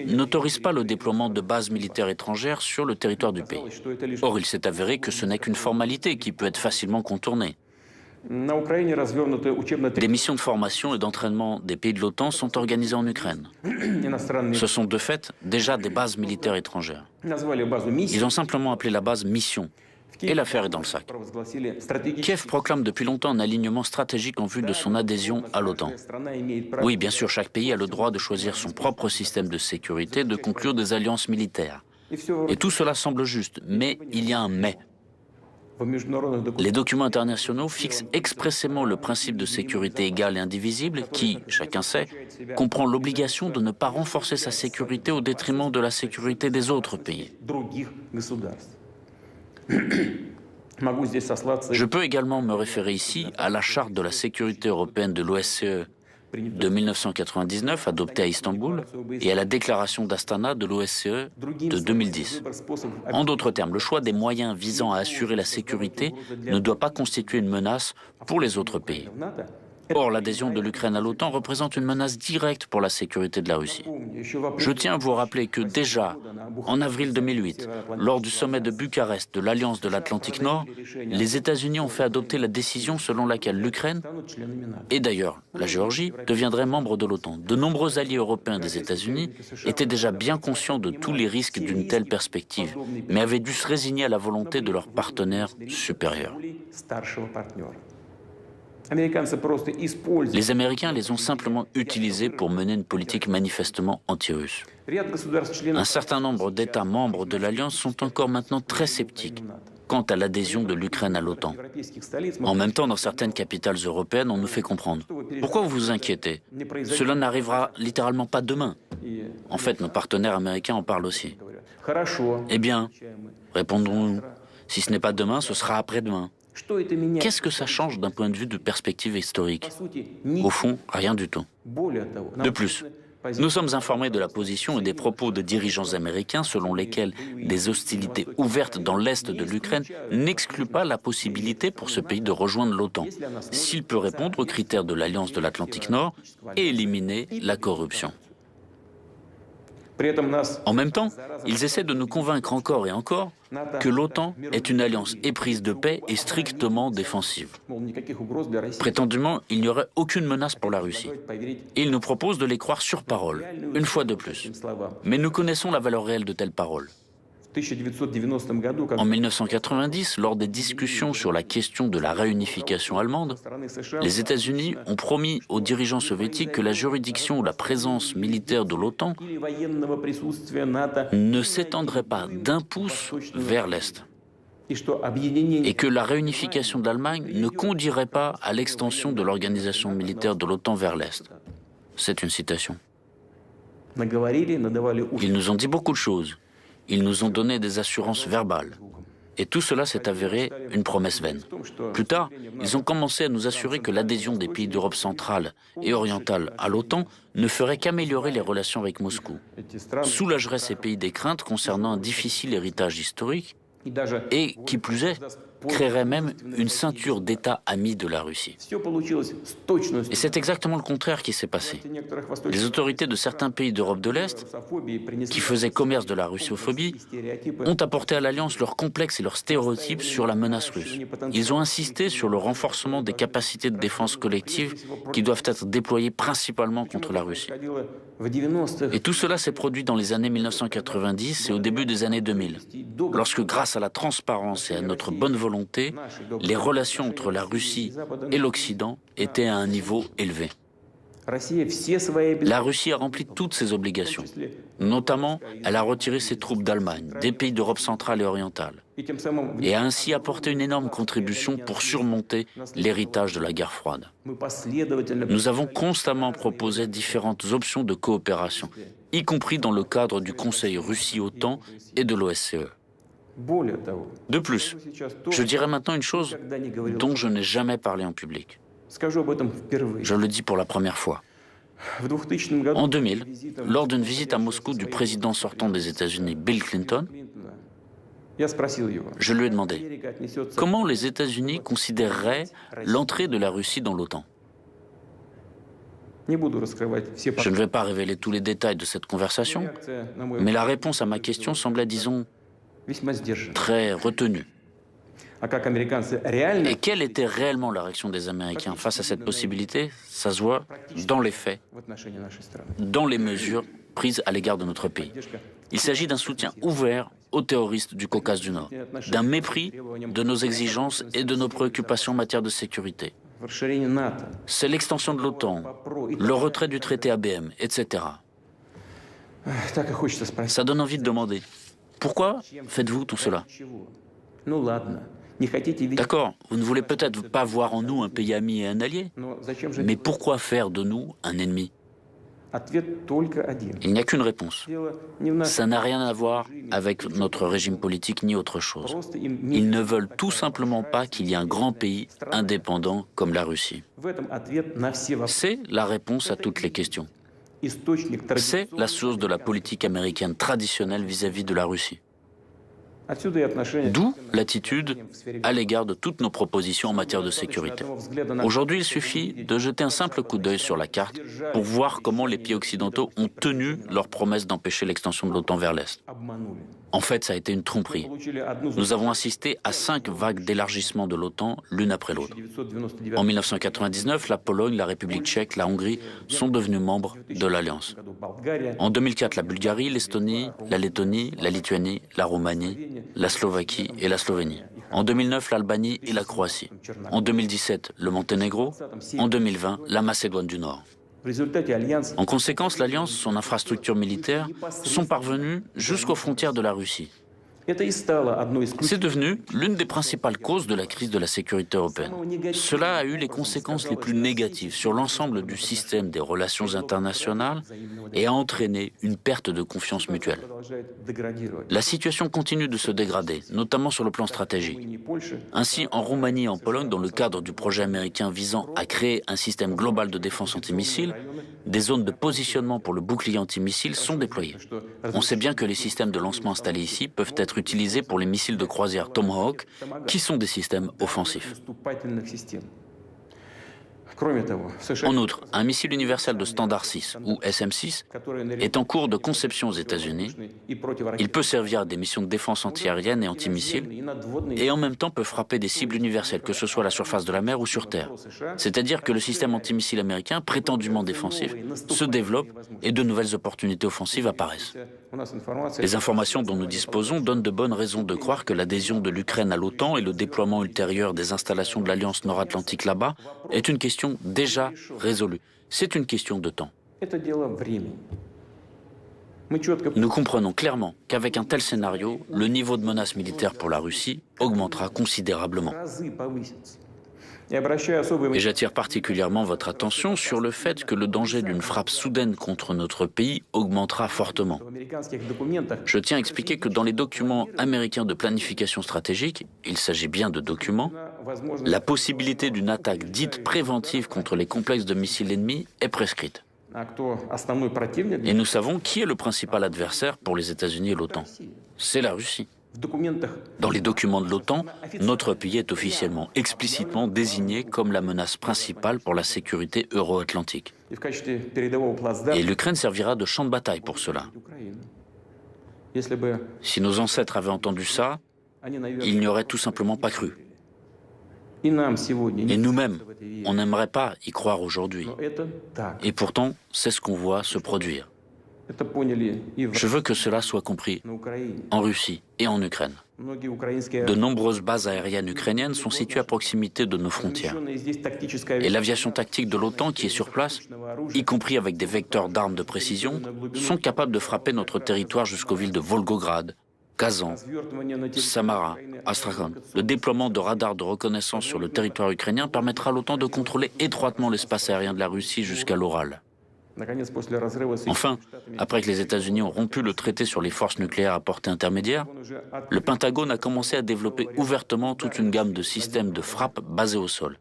n'autorise pas le déploiement de bases militaires étrangères sur le territoire du pays. Or, il s'est avéré que ce n'est qu'une formalité qui peut être facilement contournée. Des missions de formation et d'entraînement des pays de l'OTAN sont organisées en Ukraine. Ce sont de fait déjà des bases militaires étrangères. Ils ont simplement appelé la base mission. Et l'affaire est dans le sac. Kiev proclame depuis longtemps un alignement stratégique en vue de son adhésion à l'OTAN. Oui, bien sûr, chaque pays a le droit de choisir son propre système de sécurité, de conclure des alliances militaires. Et tout cela semble juste, mais il y a un mais. Les documents internationaux fixent expressément le principe de sécurité égale et indivisible qui, chacun sait, comprend l'obligation de ne pas renforcer sa sécurité au détriment de la sécurité des autres pays. Je peux également me référer ici à la Charte de la sécurité européenne de l'OSCE de 1999, adoptée à Istanbul, et à la déclaration d'Astana de l'OSCE de 2010. En d'autres termes, le choix des moyens visant à assurer la sécurité ne doit pas constituer une menace pour les autres pays. Or, l'adhésion de l'Ukraine à l'OTAN représente une menace directe pour la sécurité de la Russie. Je tiens à vous rappeler que déjà, en avril 2008, lors du sommet de Bucarest de l'Alliance de l'Atlantique Nord, les États-Unis ont fait adopter la décision selon laquelle l'Ukraine, et d'ailleurs la Géorgie, deviendraient membres de l'OTAN. De nombreux alliés européens des États-Unis étaient déjà bien conscients de tous les risques d'une telle perspective, mais avaient dû se résigner à la volonté de leurs partenaires supérieurs. Les Américains les ont simplement utilisés pour mener une politique manifestement anti-russe. Un certain nombre d'États membres de l'Alliance sont encore maintenant très sceptiques. quant à l'adhésion de l'Ukraine à l'OTAN. En même temps, dans certaines capitales européennes, on nous fait comprendre. Pourquoi vous vous inquiétez? Cela n'arrivera littéralement pas demain. En fait, nos partenaires américains en parlent aussi. Eh bien, répondons-nous, si ce n'est pas demain, ce sera après-demain. Qu'est-ce que ça change d'un point de vue de perspective historique? Au fond, rien du tout. De plus, nous sommes informés de la position et des propos de dirigeants américains selon lesquels des hostilités ouvertes dans l'est de l'Ukraine n'excluent pas la possibilité pour ce pays de rejoindre l'OTAN, s'il peut répondre aux critères de l'Alliance de l'Atlantique Nord et éliminer la corruption. En même temps, ils essaient de nous convaincre encore et encore que l'OTAN est une alliance éprise de paix et strictement défensive. Prétendument, il n'y aurait aucune menace pour la Russie. Et ils nous proposent de les croire sur parole, une fois de plus. Mais nous connaissons la valeur réelle de telles paroles. En 1990, lors des discussions sur la question de la réunification allemande, les États-Unis ont promis aux dirigeants soviétiques que la juridiction ou la présence militaire de l'OTAN ne s'étendrait pas d'un pouce vers l'Est et que la réunification de l'Allemagne ne conduirait pas à l'extension de l'organisation militaire de l'OTAN vers l'Est. C'est une citation. Ils nous ont dit beaucoup de choses. Ils nous ont donné des assurances verbales. Et tout cela s'est avéré une promesse vaine. Plus tard, ils ont commencé à nous assurer que l'adhésion des pays d'Europe centrale et orientale à l'OTAN ne ferait qu'améliorer les relations avec Moscou, soulagerait ces pays des craintes concernant un difficile héritage historique et, qui plus est, créerait même une ceinture d'États amis de la Russie. Et c'est exactement le contraire qui s'est passé. Les autorités de certains pays d'Europe de l'Est, qui faisaient commerce de la russophobie, ont apporté à l'Alliance leurs complexes et leurs stéréotypes sur la menace russe. Ils ont insisté sur le renforcement des capacités de défense collective qui doivent être déployées principalement contre la Russie. Et tout cela s'est produit dans les années 1990 et au début des années 2000, lorsque, grâce à la transparence et à notre bonne volonté, les relations entre la Russie et l'Occident étaient à un niveau élevé. La Russie a rempli toutes ses obligations. Notamment, elle a retiré ses troupes d'Allemagne, des pays d'Europe centrale et orientale, et a ainsi apporté une énorme contribution pour surmonter l'héritage de la guerre froide. Nous avons constamment proposé différentes options de coopération, y compris dans le cadre du Conseil Russie-OTAN et de l'OSCE. De plus, je dirais maintenant une chose dont je n'ai jamais parlé en public. Je le dis pour la première fois. En 2000, lors d'une visite à Moscou du président sortant des États-Unis, Bill Clinton, je lui ai demandé comment les États-Unis considéreraient l'entrée de la Russie dans l'OTAN. Je ne vais pas révéler tous les détails de cette conversation, mais la réponse à ma question semblait, disons, très retenue. Et quelle était réellement la réaction des Américains face à cette possibilité? Ça se voit dans les faits, dans les mesures prises à l'égard de notre pays. Il s'agit d'un soutien ouvert aux terroristes du Caucase du Nord, d'un mépris de nos exigences et de nos préoccupations en matière de sécurité. C'est l'extension de l'OTAN, le retrait du traité ABM, etc. Ça donne envie de demander, pourquoi faites-vous tout cela? D'accord, vous ne voulez peut-être pas voir en nous un pays ami et un allié, mais pourquoi faire de nous un ennemi? Il n'y a qu'une réponse. Ça n'a rien à voir avec notre régime politique ni autre chose. Ils ne veulent tout simplement pas qu'il y ait un grand pays indépendant comme la Russie. C'est la réponse à toutes les questions. C'est la source de la politique américaine traditionnelle vis-à-vis de la Russie. D'où l'attitude à l'égard de toutes nos propositions en matière de sécurité. Aujourd'hui, il suffit de jeter un simple coup d'œil sur la carte pour voir comment les pays occidentaux ont tenu leur promesse d'empêcher l'extension de l'OTAN vers l'Est. En fait, ça a été une tromperie. Nous avons assisté à 5 vagues d'élargissement de l'OTAN, l'une après l'autre. En 1999, la Pologne, la République tchèque, la Hongrie sont devenus membres de l'Alliance. En 2004, la Bulgarie, l'Estonie, la Lettonie, la Lituanie, la Roumanie, la Slovaquie et la Slovénie. En 2009, l'Albanie et la Croatie. En 2017, le Monténégro. En 2020, la Macédoine du Nord. En conséquence, l'Alliance, son infrastructure militaire, sont parvenues jusqu'aux frontières de la Russie. C'est devenu l'une des principales causes de la crise de la sécurité européenne. Cela a eu les conséquences les plus négatives sur l'ensemble du système des relations internationales et a entraîné une perte de confiance mutuelle. La situation continue de se dégrader, notamment sur le plan stratégique. Ainsi, en Roumanie et en Pologne, dans le cadre du projet américain visant à créer un système global de défense antimissile, des zones de positionnement pour le bouclier antimissile sont déployées. On sait bien que les systèmes de lancement installés ici peuvent être utilisés pour les missiles de croisière Tomahawk, qui sont des systèmes offensifs. En outre, un missile universel de standard 6, ou SM-6, est en cours de conception aux États-Unis. Il peut servir à des missions de défense antiaérienne et antimissiles, et en même temps peut frapper des cibles universelles, que ce soit à la surface de la mer ou sur terre. C'est-à-dire que le système antimissile américain, prétendument défensif, se développe et de nouvelles opportunités offensives apparaissent. Les informations dont nous disposons donnent de bonnes raisons de croire que l'adhésion de l'Ukraine à l'OTAN et le déploiement ultérieur des installations de l'Alliance nord-atlantique là-bas est une question déjà résolue. C'est une question de temps. Nous comprenons clairement qu'avec un tel scénario, le niveau de menace militaire pour la Russie augmentera considérablement. Et j'attire particulièrement votre attention sur le fait que le danger d'une frappe soudaine contre notre pays augmentera fortement. Je tiens à expliquer que dans les documents américains de planification stratégique, il s'agit bien de documents, la possibilité d'une attaque dite préventive contre les complexes de missiles ennemis est prescrite. Et nous savons qui est le principal adversaire pour les États-Unis et l'OTAN. C'est la Russie. Dans les documents de l'OTAN, notre pays est officiellement, explicitement désigné comme la menace principale pour la sécurité euro-atlantique. Et l'Ukraine servira de champ de bataille pour cela. Si nos ancêtres avaient entendu ça, ils n'y auraient tout simplement pas cru. Et nous-mêmes, on n'aimerait pas y croire aujourd'hui. Et pourtant, c'est ce qu'on voit se produire. Je veux que cela soit compris en Russie et en Ukraine. De nombreuses bases aériennes ukrainiennes sont situées à proximité de nos frontières. Et l'aviation tactique de l'OTAN qui est sur place, y compris avec des vecteurs d'armes de précision, sont capables de frapper notre territoire jusqu'aux villes de Volgograd, Kazan, Samara, Astrakhan. Le déploiement de radars de reconnaissance sur le territoire ukrainien permettra à l'OTAN de contrôler étroitement l'espace aérien de la Russie jusqu'à l'Oral. Enfin, après que les États-Unis ont rompu le traité sur les forces nucléaires à portée intermédiaire, le Pentagone a commencé à développer ouvertement toute une gamme de systèmes de frappe basés au sol,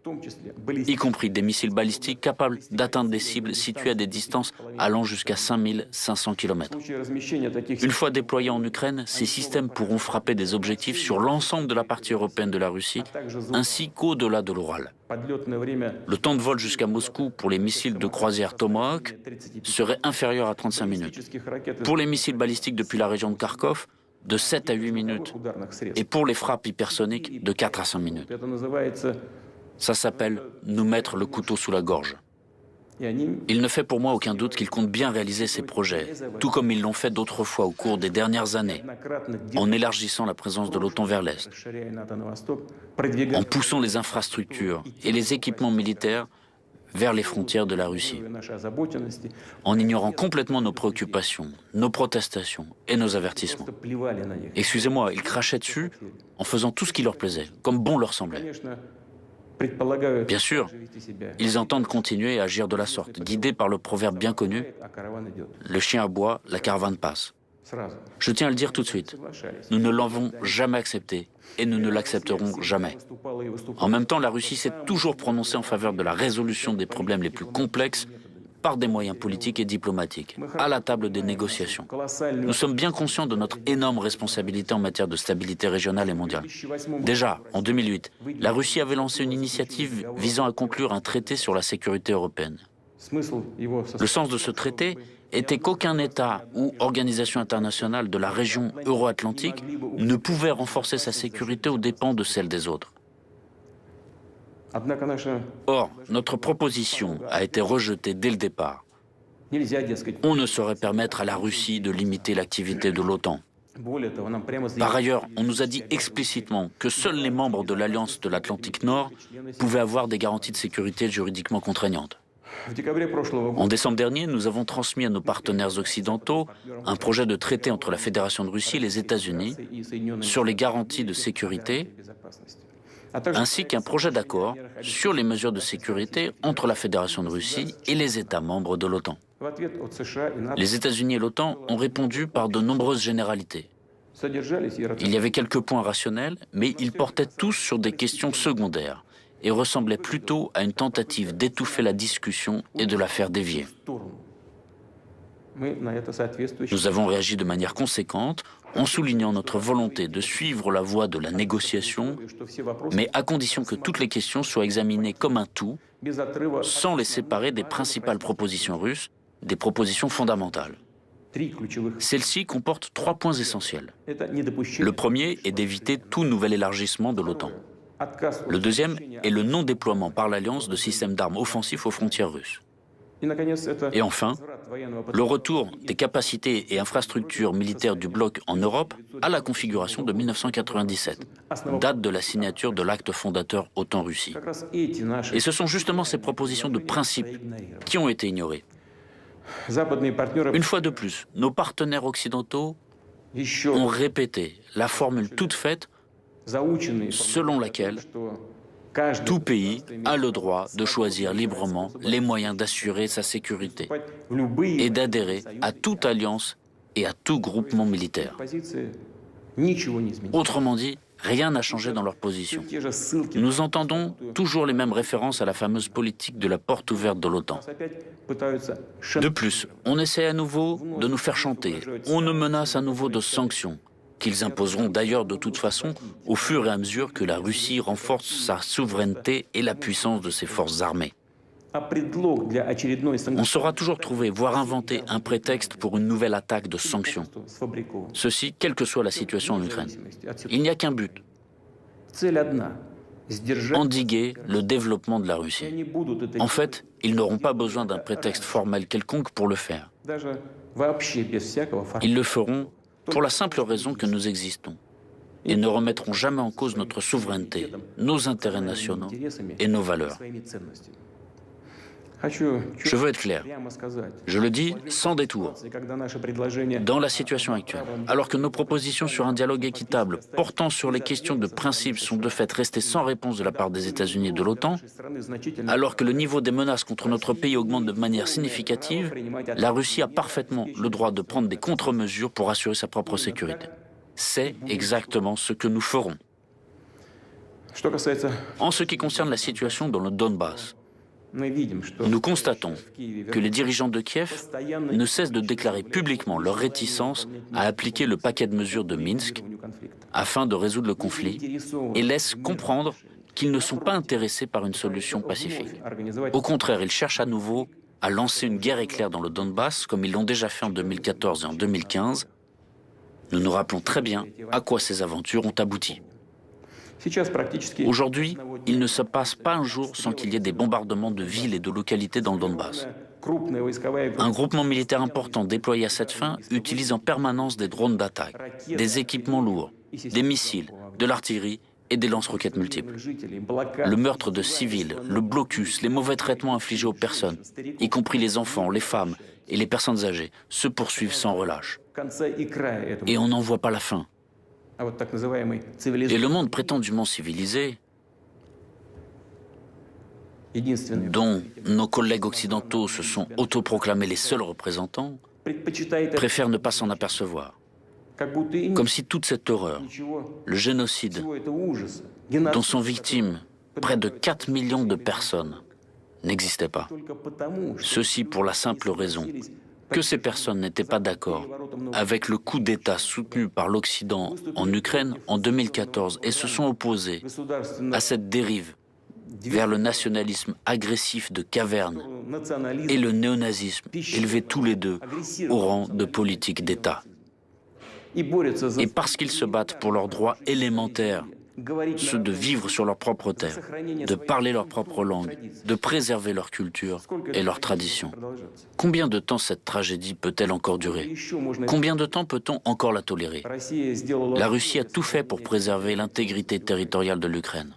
y compris des missiles balistiques capables d'atteindre des cibles situées à des distances allant jusqu'à 5500 km. Une fois déployés en Ukraine, ces systèmes pourront frapper des objectifs sur l'ensemble de la partie européenne de la Russie, ainsi qu'au-delà de l'Oural. Le temps de vol jusqu'à Moscou pour les missiles de croisière Tomahawk serait inférieur à 35 minutes. Pour les missiles balistiques depuis la région de Kharkov, de 7 à 8 minutes. Et pour les frappes hypersoniques, de 4 à 5 minutes. Ça s'appelle nous mettre le couteau sous la gorge. Il ne fait pour moi aucun doute qu'ils comptent bien réaliser ces projets, tout comme ils l'ont fait d'autres fois au cours des dernières années, en élargissant la présence de l'OTAN vers l'Est, en poussant les infrastructures et les équipements militaires vers les frontières de la Russie, en ignorant complètement nos préoccupations, nos protestations et nos avertissements. Excusez-moi, ils crachaient dessus en faisant tout ce qui leur plaisait, comme bon leur semblait. Bien sûr, ils entendent continuer à agir de la sorte, guidés par le proverbe bien connu « Le chien aboie, la caravane passe ». Je tiens à le dire tout de suite, nous ne l'avons jamais accepté et nous ne l'accepterons jamais. En même temps, la Russie s'est toujours prononcée en faveur de la résolution des problèmes les plus complexes par des moyens politiques et diplomatiques, à la table des négociations. Nous sommes bien conscients de notre énorme responsabilité en matière de stabilité régionale et mondiale. Déjà, en 2008, la Russie avait lancé une initiative visant à conclure un traité sur la sécurité européenne. Le sens de ce traité était qu'aucun État ou organisation internationale de la région euro-atlantique ne pouvait renforcer sa sécurité aux dépens de celle des autres. Or, notre proposition a été rejetée dès le départ. On ne saurait permettre à la Russie de limiter l'activité de l'OTAN. Par ailleurs, on nous a dit explicitement que seuls les membres de l'Alliance de l'Atlantique Nord pouvaient avoir des garanties de sécurité juridiquement contraignantes. En décembre dernier, nous avons transmis à nos partenaires occidentaux un projet de traité entre la Fédération de Russie et les États-Unis sur les garanties de sécurité, ainsi qu'un projet d'accord sur les mesures de sécurité entre la Fédération de Russie et les États membres de l'OTAN. Les États-Unis et l'OTAN ont répondu par de nombreuses généralités. Il y avait quelques points rationnels, mais ils portaient tous sur des questions secondaires et ressemblaient plutôt à une tentative d'étouffer la discussion et de la faire dévier. Nous avons réagi de manière conséquente en soulignant notre volonté de suivre la voie de la négociation, mais à condition que toutes les questions soient examinées comme un tout, sans les séparer des principales propositions russes, des propositions fondamentales. Celle-ci comporte 3 points essentiels. Le premier est d'éviter tout nouvel élargissement de l'OTAN. Le deuxième est le non-déploiement par l'Alliance de systèmes d'armes offensifs aux frontières russes. Et enfin, le retour des capacités et infrastructures militaires du bloc en Europe à la configuration de 1997, date de la signature de l'acte fondateur OTAN-Russie. Et ce sont justement ces propositions de principe qui ont été ignorées. Une fois de plus, nos partenaires occidentaux ont répété la formule toute faite selon laquelle tout pays a le droit de choisir librement les moyens d'assurer sa sécurité et d'adhérer à toute alliance et à tout groupement militaire. Autrement dit, rien n'a changé dans leur position. Nous entendons toujours les mêmes références à la fameuse politique de la porte ouverte de l'OTAN. De plus, on essaie à nouveau de nous faire chanter, on nous menace à nouveau de sanctions, qu'ils imposeront d'ailleurs de toute façon au fur et à mesure que la Russie renforce sa souveraineté et la puissance de ses forces armées. On saura toujours trouver, voire inventer un prétexte pour une nouvelle attaque de sanctions. Ceci, quelle que soit la situation en Ukraine. Il n'y a qu'un but: endiguer le développement de la Russie. En fait, ils n'auront pas besoin d'un prétexte formel quelconque pour le faire. Ils le feront pour la simple raison que nous existons et ne remettront jamais en cause notre souveraineté, nos intérêts nationaux et nos valeurs. Je veux être clair, je le dis sans détour. Dans la situation actuelle, alors que nos propositions sur un dialogue équitable portant sur les questions de principe sont de fait restées sans réponse de la part des États-Unis et de l'OTAN, alors que le niveau des menaces contre notre pays augmente de manière significative, la Russie a parfaitement le droit de prendre des contre-mesures pour assurer sa propre sécurité. C'est exactement ce que nous ferons. En ce qui concerne la situation dans le Donbass, nous constatons que les dirigeants de Kiev ne cessent de déclarer publiquement leur réticence à appliquer le paquet de mesures de Minsk afin de résoudre le conflit et laissent comprendre qu'ils ne sont pas intéressés par une solution pacifique. Au contraire, ils cherchent à nouveau à lancer une guerre éclair dans le Donbass comme ils l'ont déjà fait en 2014 et en 2015. Nous nous rappelons très bien à quoi ces aventures ont abouti. Aujourd'hui, il ne se passe pas un jour sans qu'il y ait des bombardements de villes et de localités dans le Donbass. Un groupement militaire important déployé à cette fin utilise en permanence des drones d'attaque, des équipements lourds, des missiles, de l'artillerie et des lance-roquettes multiples. Le meurtre de civils, le blocus, les mauvais traitements infligés aux personnes, y compris les enfants, les femmes et les personnes âgées, se poursuivent sans relâche. Et on n'en voit pas la fin. Et le monde prétendument civilisé, dont nos collègues occidentaux se sont autoproclamés les seuls représentants, préfère ne pas s'en apercevoir. Comme si toute cette horreur, le génocide, dont sont victimes près de 4 millions de personnes, n'existait pas. Ceci pour la simple raison que ces personnes n'étaient pas d'accord avec le coup d'État soutenu par l'Occident en Ukraine en 2014 et se sont opposés à cette dérive vers le nationalisme agressif de caverne et le néonazisme, élevés tous les deux au rang de politique d'État. Et parce qu'ils se battent pour leurs droits élémentaires ceux de vivre sur leur propre terre, de parler leur propre langue, de préserver leur culture et leurs traditions. Combien de temps cette tragédie peut-elle encore durer? Combien de temps peut-on encore la tolérer? La Russie a tout fait pour préserver l'intégrité territoriale de l'Ukraine.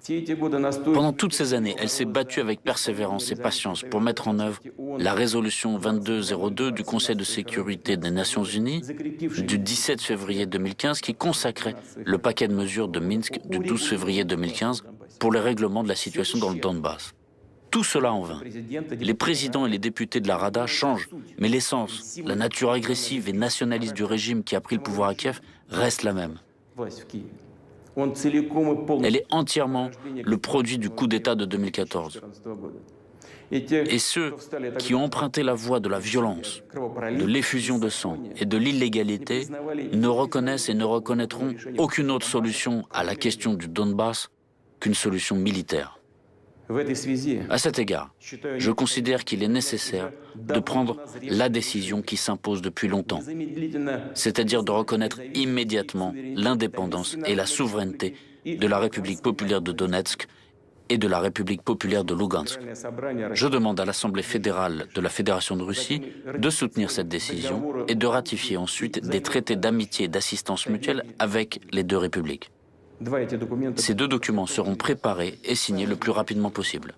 Pendant toutes ces années, elle s'est battue avec persévérance et patience pour mettre en œuvre la résolution 2202 du Conseil de sécurité des Nations Unies du 17 février 2015 qui consacrait le paquet de mesures de Minsk du 12 février 2015 pour le règlement de la situation dans le Donbass. Tout cela en vain. Les présidents et les députés de la Rada changent, mais l'essence, la nature agressive et nationaliste du régime qui a pris le pouvoir à Kiev reste la même. Elle est entièrement le produit du coup d'État de 2014. Et ceux qui ont emprunté la voie de la violence, de l'effusion de sang et de l'illégalité ne reconnaissent et ne reconnaîtront aucune autre solution à la question du Donbass qu'une solution militaire. À cet égard, je considère qu'il est nécessaire de prendre la décision qui s'impose depuis longtemps, c'est-à-dire de reconnaître immédiatement l'indépendance et la souveraineté de la République populaire de Donetsk et de la République populaire de Lugansk. Je demande à l'Assemblée fédérale de la Fédération de Russie de soutenir cette décision et de ratifier ensuite des traités d'amitié et d'assistance mutuelle avec les deux républiques. Ces deux documents seront préparés et signés le plus rapidement possible.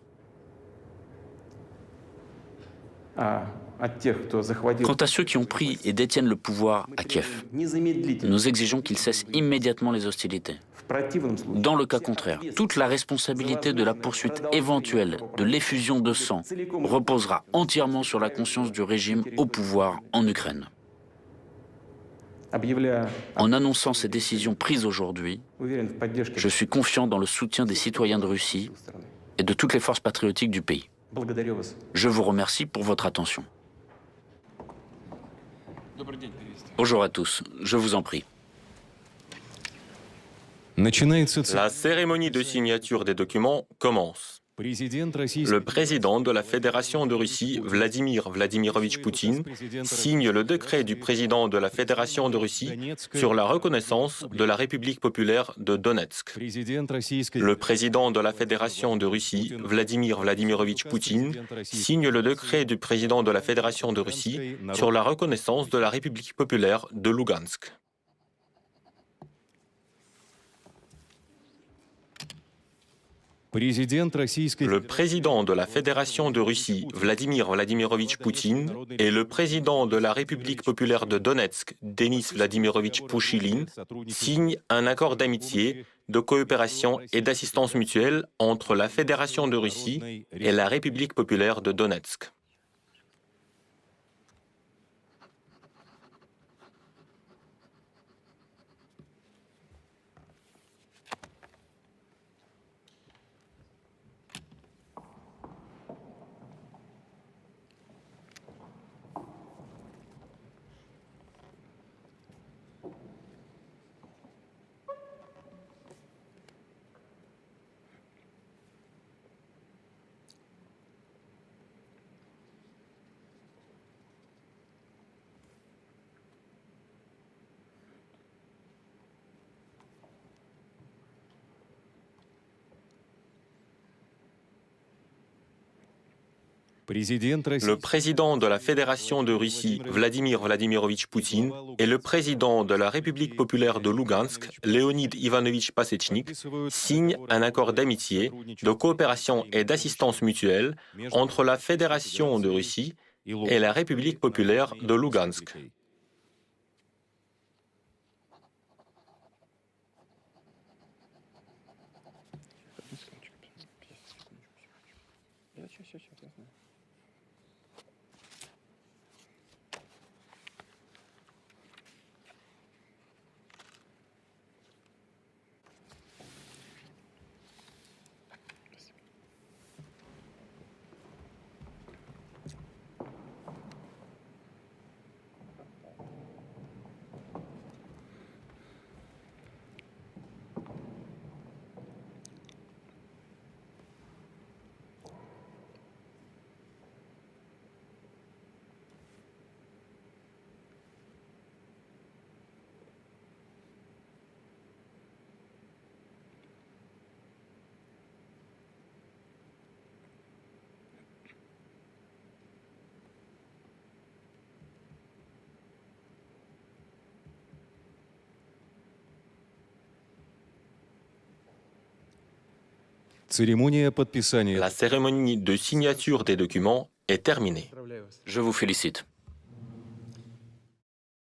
Quant à ceux qui ont pris et détiennent le pouvoir à Kiev, nous exigeons qu'ils cessent immédiatement les hostilités. Dans le cas contraire, toute la responsabilité de la poursuite éventuelle de l'effusion de sang reposera entièrement sur la conscience du régime au pouvoir en Ukraine. En annonçant ces décisions prises aujourd'hui, je suis confiant dans le soutien des citoyens de Russie et de toutes les forces patriotiques du pays. Je vous remercie pour votre attention. Bonjour à tous, je vous en prie. La cérémonie de signature des documents commence. Le président de la Fédération de Russie, Vladimir Vladimirovitch Poutine, signe le décret du président de la Fédération de Russie sur la reconnaissance de la République populaire de Donetsk. Le président de la Fédération de Russie, Vladimir Vladimirovitch Poutine, signe le décret du président de la Fédération de Russie sur la reconnaissance de la République populaire de Lugansk. Le président de la Fédération de Russie, Vladimir Vladimirovitch Poutine, et le président de la République populaire de Donetsk, Denis Vladimirovitch Pouchilin, signent un accord d'amitié, de coopération et d'assistance mutuelle entre la Fédération de Russie et la République populaire de Donetsk. Le président de la Fédération de Russie, Vladimir Vladimirovitch Poutine, et le président de la République populaire de Lugansk, Leonid Ivanovich Pasechnik, signent un accord d'amitié, de coopération et d'assistance mutuelle entre la Fédération de Russie et la République populaire de Lugansk. La cérémonie de signature des documents est terminée. Je vous félicite.